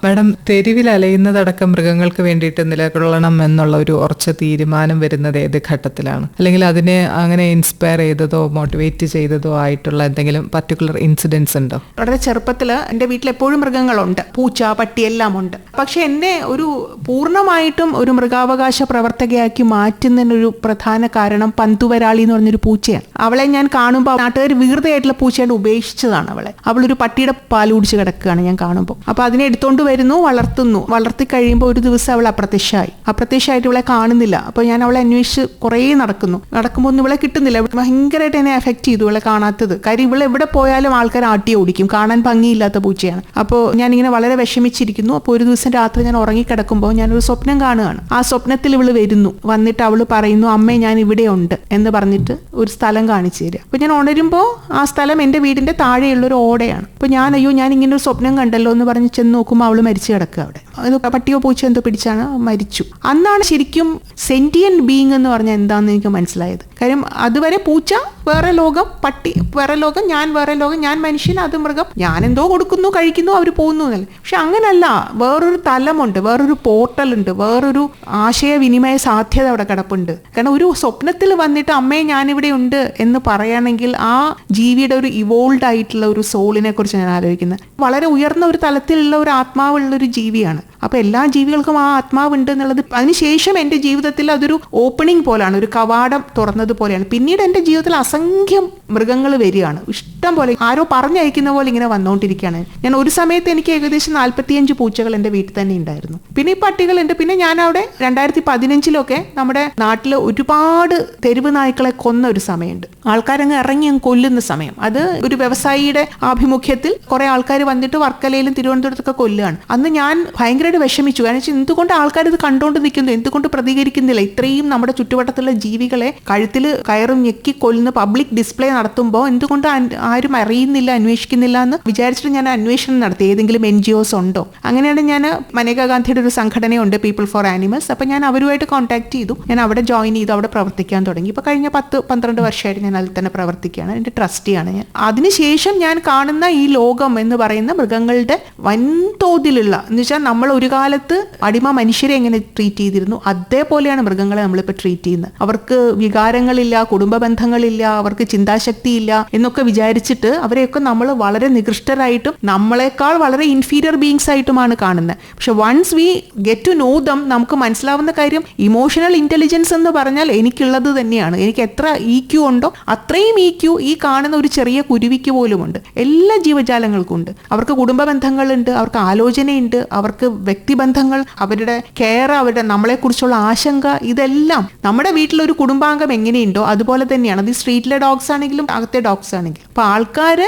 മാഡം, തെരുവിൽ അലയുന്നതടക്കം മൃഗങ്ങൾക്ക് വേണ്ടിയിട്ട് നിലകൊള്ളണം എന്നുള്ള ഒരു ഉറച്ച തീരുമാനം വരുന്നത് ഏത് ഘട്ടത്തിലാണ്? അല്ലെങ്കിൽ അതിനെ അങ്ങനെ ഇൻസ്പയർ ചെയ്തതോ മോട്ടിവേറ്റ് ചെയ്തതോ ആയിട്ടുള്ള എന്തെങ്കിലും പർട്ടിക്കുലർ ഇൻസിഡൻസ് ഉണ്ടോ? വളരെ ചെറുപ്പത്തിൽ എൻ്റെ വീട്ടിൽ എപ്പോഴും മൃഗങ്ങളുണ്ട്, പൂച്ച, പട്ടി എല്ലാം ഉണ്ട്. പക്ഷെ എന്നെ ഒരു പൂർണ്ണമായിട്ടും ഒരു മൃഗാവകാശ പ്രവർത്തകയാക്കി മാറ്റുന്നതിനൊരു പ്രധാന കാരണം പന്തുവരാളി എന്ന് പറഞ്ഞൊരു പൂച്ചയാണ്. അവളെ ഞാൻ കാണുമ്പോൾ നാട്ടുകാർ വീർതയായിട്ടുള്ള പൂച്ചയായിട്ട് ഉപേക്ഷിച്ചതാണ് അവളെ. അവളൊരു പട്ടിയുടെ പാൽ കുടിച്ച് കിടക്കുകയാണ് ഞാൻ കാണുമ്പോൾ. അപ്പോൾ അതിനെ എടുത്തുകൊണ്ട് വരുന്നു, വളർത്തുന്നു. വളർത്തി കഴിയുമ്പോൾ ഒരു ദിവസം അവൾ അപ്രത്യക്ഷമായിട്ട് ഇവളെ കാണുന്നില്ല. അപ്പോൾ ഞാൻ അവളെ അന്വേഷിച്ച് കുറേ നടക്കുമ്പോൾ ഒന്നും ഇവളെ കിട്ടുന്നില്ല. ഭയങ്കരമായിട്ട് എന്നെ എഫക്ട് ചെയ്തു ഇവളെ കാണാത്തത്. കാര്യം ഇവളെ എവിടെ പോയാലും ആൾക്കാർ ആട്ടി ഓടിക്കും, കാണാൻ ഭംഗിയില്ലാത്ത പൂച്ചയാണ്. അപ്പോൾ ഞാനിങ്ങനെ വളരെ വിഷമിച്ചിരിക്കുന്നു. അപ്പോൾ ഒരു ദിവസം രാത്രി ഞാൻ ഉറങ്ങിക്കിടക്കുമ്പോൾ ഞാനൊരു സ്വപ്നം കാണുകയാണ്. ആ സ്വപ്നത്തിൽ ഇവള് വരുന്നു, വന്നിട്ട് അവള് പറയുന്നു, അമ്മേ ഞാൻ ഇവിടെ ഉണ്ട് എന്ന് പറഞ്ഞിട്ട് ഒരു സ്ഥലം കാണിച്ചു തരിക. അപ്പോൾ ഞാൻ ഉണരുമ്പോൾ ആ സ്ഥലം എൻ്റെ വീടിന്റെ താഴെയുള്ളൊരു ഓടയാണ്. അപ്പോൾ ഞാൻ ഇങ്ങനെ ഒരു സ്വപ്നം കണ്ടല്ലോ എന്ന് പറഞ്ഞ് ചെന്ന് നോക്കുമ്പോൾ അവള് മരിച്ചു കിടക്കുക അവിടെ. അത് പട്ടിയോ പൂച്ചയോ എന്തോ പിടിച്ചാണ് മരിച്ചു. അന്നാണ് ശരിക്കും സെന്റിയന്റ് ബീയിങ് എന്ന് പറഞ്ഞാൽ എന്താണെന്ന് എനിക്ക് മനസ്സിലായത്. കാര്യം അതുവരെ പൂച്ച വേറെ ലോകം, പട്ടി വേറെ ലോകം, ഞാൻ വേറെ ലോകം, ഞാൻ മനുഷ്യൻ, അത് മൃഗം, ഞാൻ എന്തോ കൊടുക്കുന്നു, കഴിക്കുന്നു, അവർ പോകുന്നു എന്നല്ല. പക്ഷെ അങ്ങനല്ല, വേറൊരു തലമുണ്ട്, വേറൊരു പോർട്ടൽ ഉണ്ട്, വേറൊരു ആശയവിനിമയ സാധ്യത അവിടെ കിടപ്പുണ്ട്. കാരണം ഒരു സ്വപ്നത്തിൽ വന്നിട്ട് അമ്മയെ ഞാനിവിടെ ഉണ്ട് എന്ന് പറയുകയാണെങ്കിൽ ആ ജീവിയുടെ ഒരു ഇവോൾവ് ആയിട്ടുള്ള ഒരു സോളിനെ കുറിച്ച് ഞാൻ ആലോചിക്കുന്നത്. വളരെ ഉയർന്ന ഒരു തലത്തിലുള്ള ഒരു ആത്മാവുള്ളൊരു ജീവിയാണ്. അപ്പോൾ എല്ലാ ജീവികൾക്കും ആ ആത്മാവുണ്ട് എന്നുള്ളത് അതിനുശേഷം എൻ്റെ ജീവിതത്തിൽ അതൊരു ഓപ്പണിംഗ് പോലെയാണ്, ഒരു കവാടം തുറന്നതുപോലെയാണ്. പിന്നീട് എൻ്റെ ജീവിതത്തിൽ അസംഖ്യം മൃഗങ്ങൾ വരികയാണ്, ഇഷ്ടം പോലെ, ആരോ പറഞ്ഞയക്കുന്ന പോലെ ഇങ്ങനെ വന്നുകൊണ്ടിരിക്കുകയാണ്. ഞാൻ ഒരു സമയത്ത് എനിക്ക് ഏകദേശം 45 പൂച്ചകൾ എൻ്റെ വീട്ടിൽ തന്നെ ഉണ്ടായിരുന്നു. പിന്നെ ഈ പട്ടികളുണ്ട്. പിന്നെ ഞാൻ അവിടെ 2015 നമ്മുടെ നാട്ടിൽ ഒരുപാട് തെരുവ് നായ്ക്കളെ കൊന്ന ഒരു സമയമുണ്ട്. ആൾക്കാരങ്ങ് ഇറങ്ങി കൊല്ലുന്ന സമയം. അത് ഒരു വ്യവസായിയുടെ ആഭിമുഖ്യത്തിൽ കുറെ ആൾക്കാർ വന്നിട്ട് വർക്കലയിലും തിരുവനന്തപുരത്തൊക്കെ കൊല്ലുകയാണ്. അന്ന് ഞാൻ ഭയങ്കരമായിട്ട് വിഷമിച്ചു. കാരണം വെച്ചാൽ എന്തുകൊണ്ട് ആൾക്കാർ ഇത് കണ്ടുകൊണ്ട് നിൽക്കുന്നു, എന്തുകൊണ്ട് പ്രതികരിക്കുന്നില്ല? ഇത്രയും നമ്മുടെ ചുറ്റുവട്ടത്തുള്ള ജീവികളെ കഴുത്തിൽ കയറും ഞെക്കി കൊല്ലുന്ന പബ്ലിക് ഡിസ്പ്ലേ നടത്തുമ്പോൾ എന്തുകൊണ്ട് ആരും അറിയുന്നില്ല, അന്വേഷിക്കുന്നില്ല എന്ന് വിചാരിച്ചിട്ട് ഞാൻ അന്വേഷണം നടത്തി. ഏതെങ്കിലും NGOs ഉണ്ടോ? അങ്ങനെയാണ് ഞാൻ മനേകാ ഗാന്ധിയുടെ ഒരു സംഘടനയുണ്ട്, പീപ്പിൾ ഫോർ ആനിമൽസ്. അപ്പം ഞാൻ അവരുമായിട്ട് കോൺടാക്ട് ചെയ്തു. ഞാൻ അവിടെ ജോയിൻ ചെയ്തു, അവിടെ പ്രവർത്തിക്കാൻ തുടങ്ങി. ഇപ്പോൾ കഴിഞ്ഞ 10-12 വർഷമായിട്ട് ഞാൻ അതിൽ തന്നെ പ്രവർത്തിക്കുകയാണ്. എൻ്റെ ട്രസ്റ്റിയാണ് ഞാൻ. അതിനുശേഷം ഞാൻ കാണുന്ന ഈ ലോകം എന്ന് പറയുന്ന മൃഗങ്ങളുടെ വൻതോതിലുള്ള, എന്ന് വെച്ചാൽ നമ്മൾ ഒരു കാലത്ത് അടിമ മനുഷ്യരെ എങ്ങനെ ട്രീറ്റ് ചെയ്തിരുന്നു അതേപോലെയാണ് മൃഗങ്ങളെ നമ്മളിപ്പോൾ ട്രീറ്റ് ചെയ്യുന്നത്. അവർക്ക് വികാരങ്ങളില്ല, കുടുംബ ബന്ധങ്ങളില്ല, അവർക്ക് ചിന്താശക്തിയില്ല എന്നൊക്കെ വിചാരിച്ചിട്ട് അവരെയൊക്കെ നമ്മൾ വളരെ നികൃഷ്ടരായിട്ടും നമ്മളെക്കാൾ വളരെ ഇൻഫീരിയർ ബീയിങ്സ് ആയിട്ടുമാണ് കാണുന്നത്. പക്ഷെ once we get to know them നമുക്ക് മനസ്സിലാവുന്ന കാര്യം ഇമോഷണൽ ഇന്റലിജൻസ് എന്ന് പറഞ്ഞാൽ എനിക്കുള്ളത് തന്നെയാണ്. എനിക്ക് എത്ര EQ ഉണ്ടോ അത്രയും EQ ഈ കാണുന്ന ഒരു ചെറിയ കുരുവിക്ക് പോലുമുണ്ട്. എല്ലാ ജീവജാലങ്ങൾക്കും ഉണ്ട്. അവർക്ക് കുടുംബ ബന്ധങ്ങളുണ്ട്, അവർക്ക് ആലോചനയുണ്ട്, അവർക്ക് വ്യക്തിബന്ധങ്ങൾ, അവരുടെ കെയർ, അവരുടെ നമ്മളെക്കുറിച്ചുള്ള ആശങ്ക, ഇതെല്ലാം നമ്മുടെ വീട്ടിലൊരു കുടുംബാംഗം എങ്ങനെയുണ്ടോ അതുപോലെ തന്നെയാണ്. അത് സ്ട്രീറ്റിലെ ഡോഗ്സ് ആണെങ്കിലും അകത്തെ ഡോഗ്സ് ആണെങ്കിലും. അപ്പോൾ ആൾക്കാർ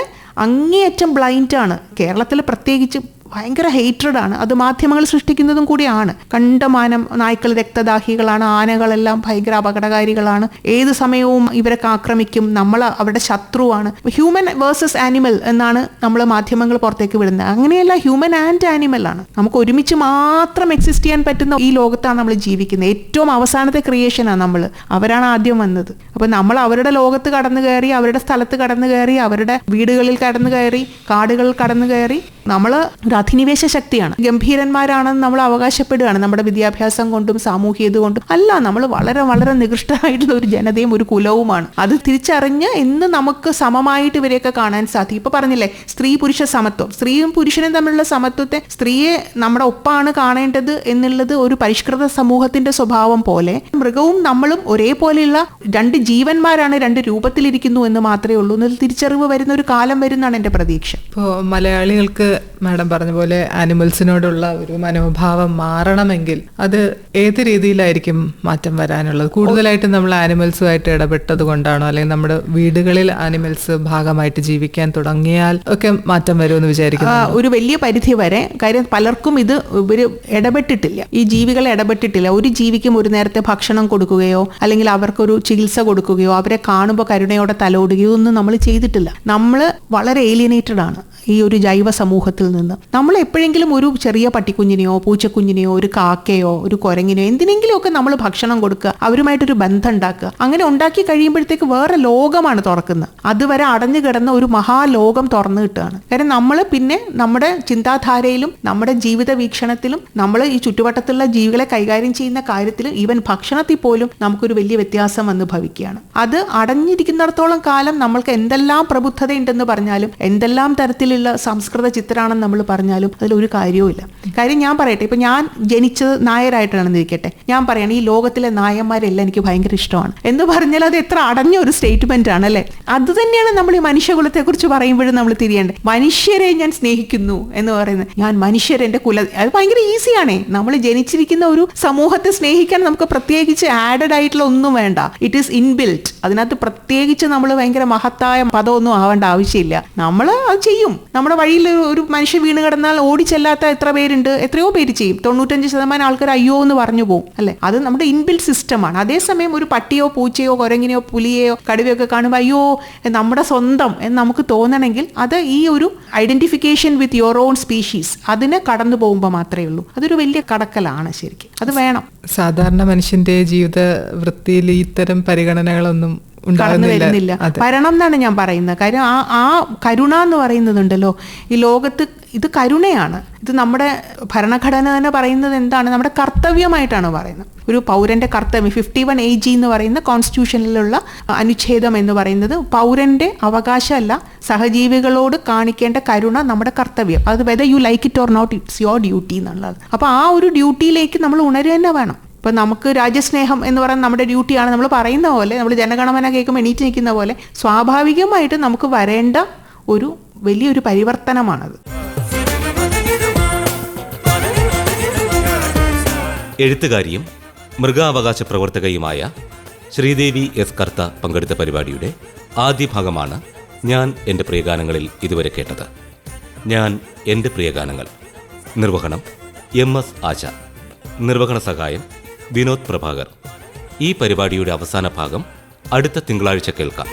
അങ്ങേയറ്റം ബ്ലൈൻഡാണ്. കേരളത്തിൽ പ്രത്യേകിച്ച് ഭയങ്കര ഹേറ്റ്രഡാണ്. അത് മാധ്യമങ്ങൾ സൃഷ്ടിക്കുന്നതും കൂടിയാണ്. കണ്ടമാനം നായ്ക്കൾ രക്തദാഹികളാണ്, ആനകളെല്ലാം ഭയങ്കര അപകടകാരികളാണ്, ഏത് സമയവും ഇവരൊക്കെ ആക്രമിക്കും, നമ്മൾ അവരുടെ ശത്രുവാണ്. ഹ്യൂമൻ വേഴ്സസ് ആനിമൽ എന്നാണ് നമ്മൾ മാധ്യമങ്ങൾ പുറത്തേക്ക് വിടുന്നത്. അങ്ങനെയല്ല, ഹ്യൂമൻ ആൻഡ് ആനിമൽ ആണ്. നമുക്ക് ഒരുമിച്ച് മാത്രം എക്സിസ്റ്റ് ചെയ്യാൻ പറ്റുന്ന ഈ ലോകത്താണ് നമ്മൾ ജീവിക്കുന്നത്. ഏറ്റവും അവസാനത്തെ ക്രിയേഷനാണ് നമ്മൾ. അവരാണ് ആദ്യം വന്നത്. അപ്പോൾ നമ്മൾ അവരുടെ ലോകത്ത് കടന്നു കയറി, അവരുടെ സ്ഥലത്ത് കടന്നു കയറി, അവരുടെ വീടുകളിൽ കടന്നു കയറി, കാടുകളിൽ കടന്നു കയറി നമ്മൾ ഒരു അധിനിവേശ ശക്തിയാണ്, ഗംഭീരന്മാരാണെന്ന് നമ്മൾ അവകാശപ്പെടുകയാണ് നമ്മുടെ വിദ്യാഭ്യാസം കൊണ്ടും സാമൂഹികത കൊണ്ടും. അല്ല, നമ്മൾ വളരെ വളരെ നികൃഷ്ടമായിട്ടുള്ള ഒരു ജനതയും ഒരു കുലവുമാണ്. അത് തിരിച്ചറിഞ്ഞ് ഇന്ന് നമുക്ക് സമമായിട്ട് ഇവരെയൊക്കെ കാണാൻ സാധിക്കും. ഇപ്പൊ പറഞ്ഞില്ലേ, സ്ത്രീ പുരുഷ സമത്വം, സ്ത്രീയും പുരുഷനും തമ്മിലുള്ള സമത്വത്തെ, സ്ത്രീയെ നമ്മുടെ ഒപ്പാണ് കാണേണ്ടത് എന്നുള്ളത് ഒരു പരിഷ്കൃത സമൂഹത്തിന്റെ സ്വഭാവം പോലെ മൃഗവും നമ്മളും ഒരേപോലെയുള്ള രണ്ട് ജീവന്മാരാണ്, രണ്ട് രൂപത്തിലിരിക്കുന്നു എന്ന് മാത്രമേ ഉള്ളൂ എന്നൊരു തിരിച്ചറിവ് വരുന്ന ഒരു കാലം വരുന്നതാണ് എൻ്റെ പ്രതീക്ഷ. ഇപ്പോൾ മലയാളികൾക്ക് മാഡം പറഞ്ഞ പറഞ്ഞ പോലെ ആനിമൽസിനോടുള്ള ഒരു മനോഭാവം മാറണമെങ്കിൽ അത് ഏത് രീതിയിലായിരിക്കും മാറ്റം വരാനുള്ളത്? കൂടുതലായിട്ടും നമ്മൾ ആനിമൽസുമായിട്ട് ഇടപെട്ടത് കൊണ്ടാണോ, അല്ലെങ്കിൽ നമ്മുടെ വീടുകളിൽ ആനിമൽസ് ഭാഗമായിട്ട് ജീവിക്കാൻ തുടങ്ങിയാൽ ഒക്കെ മാറ്റം വരുമെന്ന് വിചാരിക്കുന്നു? ഒരു വലിയ പരിധി വരെ. കാര്യം പലർക്കും ഇത് ഇവര് ഇടപെട്ടിട്ടില്ല, ഈ ജീവികളെ ഇടപെട്ടിട്ടില്ല. ഒരു ജീവിക്കും ഒരു നേരത്തെ ഭക്ഷണം കൊടുക്കുകയോ അല്ലെങ്കിൽ അവർക്കൊരു ചികിത്സ കൊടുക്കുകയോ അവരെ കാണുമ്പോൾ കരുണയോടെ തലോടുകയോ ഒന്നും നമ്മൾ ചെയ്തിട്ടില്ല. നമ്മൾ വളരെ ഏലിയനേറ്റഡ് ആണ് ഈ ഒരു ജൈവ സമൂഹത്തിൽ നിന്ന്. നമ്മൾ എപ്പോഴെങ്കിലും ഒരു ചെറിയ പട്ടിക്കുഞ്ഞിനെയോ പൂച്ചക്കുഞ്ഞിനെയോ ഒരു കാക്കയോ ഒരു കുരങ്ങിനെയോ എന്തിനെങ്കിലുമൊക്കെ നമ്മൾ ഭക്ഷണം കൊടുക്കുക, അവരുമായിട്ടൊരു ബന്ധം ഉണ്ടാക്കുക. അങ്ങനെ ഉണ്ടാക്കി കഴിയുമ്പോഴത്തേക്ക് വേറെ ലോകമാണ് തുറക്കുന്നത്. അതുവരെ അടഞ്ഞു കിടന്ന ഒരു മഹാലോകം തുറന്നു കിട്ടുകയാണ്. കാരണം നമ്മൾ പിന്നെ നമ്മുടെ ചിന്താധാരയിലും നമ്മുടെ ജീവിത വീക്ഷണത്തിലും നമ്മൾ ഈ ചുറ്റുവട്ടത്തുള്ള ജീവികളെ കൈകാര്യം ചെയ്യുന്ന കാര്യത്തിലും ഈവൻ ഭക്ഷണത്തിൽ പോലും നമുക്കൊരു വലിയ വ്യത്യാസം വന്ന് ഭവിക്കുകയാണ്. അത് അടഞ്ഞിരിക്കുന്നിടത്തോളം കാലം നമ്മൾക്ക് എന്തെല്ലാം പ്രബുദ്ധതയുണ്ടെന്ന് പറഞ്ഞാലും എന്തെല്ലാം തരത്തിലുള്ള സംസ്കൃത ചിത്രമാണെന്ന് നമ്മൾ പറഞ്ഞാലും അതിലൊരു കാര്യവുമില്ല. കാര്യം ഞാൻ പറയട്ടെ, ഇപ്പൊ ഞാൻ ജനിച്ചത് നായരായിട്ടാണെന്ന് ഇരിക്കട്ടെ, ഞാൻ പറയണം ഈ ലോകത്തിലെ നായന്മാരെല്ലാം എനിക്ക് ഭയങ്കര ഇഷ്ടമാണ് എന്ന് പറഞ്ഞാൽ അത് എത്ര അടഞ്ഞ ഒരു സ്റ്റേറ്റ്മെന്റ് ആണ് അല്ലേ? അത് തന്നെയാണ് നമ്മൾ ഈ മനുഷ്യകുലത്തെ കുറിച്ച് പറയുമ്പോഴും നമ്മൾ തിരിയേണ്ടത്. മനുഷ്യരെ ഞാൻ സ്നേഹിക്കുന്നു എന്ന് പറയുന്നത്, ഞാൻ മനുഷ്യരെന്റെ അത് ഭയങ്കര ഈസിയാണേ. നമ്മൾ ജനിച്ചിരിക്കുന്ന ഒരു സമൂഹത്തെ സ്നേഹിക്കാൻ നമുക്ക് പ്രത്യേകിച്ച് ആഡഡ് ആയിട്ടുള്ള ഒന്നും വേണ്ട. It is inbuilt. അതിനകത്ത് പ്രത്യേകിച്ച് നമ്മൾ ഭയങ്കര മഹത്തായ പദമൊന്നും ആവേണ്ട ആവശ്യമില്ല. നമ്മൾ അത് ചെയ്യും. നമ്മുടെ വഴിയിൽ ഒരു മനുഷ്യൻ വീണ് കിടന്നാൽ ഓടിച്ചെല്ലാത്ത എത്ര പേരുണ്ട്? എത്രയോ പേര് ചെയ്യും. 95% ആൾക്കാർ അയ്യോ എന്ന് പറഞ്ഞു പോകും അല്ലെ? അത് നമ്മുടെ ഇൻബിൽറ്റ് സിസ്റ്റമാണ്. അതേസമയം ഒരു പട്ടിയോ പൂച്ചയോ കുരങ്ങിനെയോ പുലിയെയോ കടുവയോ ഒക്കെ കാണുമ്പോൾ അയ്യോ നമ്മുടെ സ്വന്തം എന്ന് നമുക്ക് തോന്നണമെങ്കിൽ അത് ഈ ഒരു identification with your own species അതിനെ കടന്നു പോകുമ്പോൾ മാത്രമേ ഉള്ളൂ. അതൊരു വലിയ കടക്കലാണ് ശരിക്കും. അത് വേണം. സാധാരണ മനുഷ്യന്റെ ജീവിത വൃത്തിയിൽ ഇത്തരം പരിഗണനകളൊന്നും കടന്നു വരുന്നില്ല. വരണം എന്നാണ് ഞാൻ പറയുന്നത്. കാര്യം ആ കരുണ എന്ന് പറയുന്നതുണ്ടല്ലോ ഈ ലോകത്ത്, ഇത് കരുണയാണ്. ഇത് നമ്മുടെ ഭരണഘടന തന്നെ പറയുന്നത് എന്താണ്? നമ്മുടെ കർത്തവ്യമായിട്ടാണ് പറയുന്നത്. ഒരു പൗരന്റെ കർത്തവ്യം 51 AG എന്ന് പറയുന്ന കോൺസ്റ്റിറ്റ്യൂഷനിലുള്ള അനുച്ഛേദം എന്ന് പറയുന്നത് പൗരന്റെ അവകാശമല്ല, സഹജീവികളോട് കാണിക്കേണ്ട കരുണ നമ്മുടെ കർത്തവ്യം. അത് whether you like it or not, it's your duty എന്നുള്ളത്. അപ്പോൾ ആ ഒരു ഡ്യൂട്ടിയിലേക്ക് നമ്മൾ ഉണരുക തന്നെ വേണം. ഇപ്പം നമുക്ക് രാജ്യസ്നേഹം എന്ന് പറയുന്നത് നമ്മുടെ ഡ്യൂട്ടിയാണ്. നമ്മൾ പറയുന്ന പോലെ, നമ്മൾ ജനഗണമന കേൾക്കുമ്പോൾ എണീറ്റ് നിൽക്കുന്ന പോലെ സ്വാഭാവികമായിട്ട് നമുക്ക് വരേണ്ട ഒരു വലിയൊരു പരിവർത്തനമാണത്. എഴുത്തുകാരിയും മൃഗാവകാശ പ്രവർത്തകയുമായ ശ്രീദേവി എസ് കർത്ത പങ്കെടുത്ത പരിപാടിയുടെ ആദ്യ ഭാഗമാണ് ഞാൻ എൻ്റെ പ്രിയഗാനങ്ങളിൽ ഇതുവരെ കേട്ടത്. ഞാൻ എൻ്റെ പ്രിയഗാനങ്ങൾ. നിർവഹണം MS ആശ. നിർവഹണ സഹായം വിനോദ് പ്രഭാകർ. ഈ പരിപാടിയുടെ അവസാന ഭാഗം അടുത്ത തിങ്കളാഴ്ച കേൾക്കാം.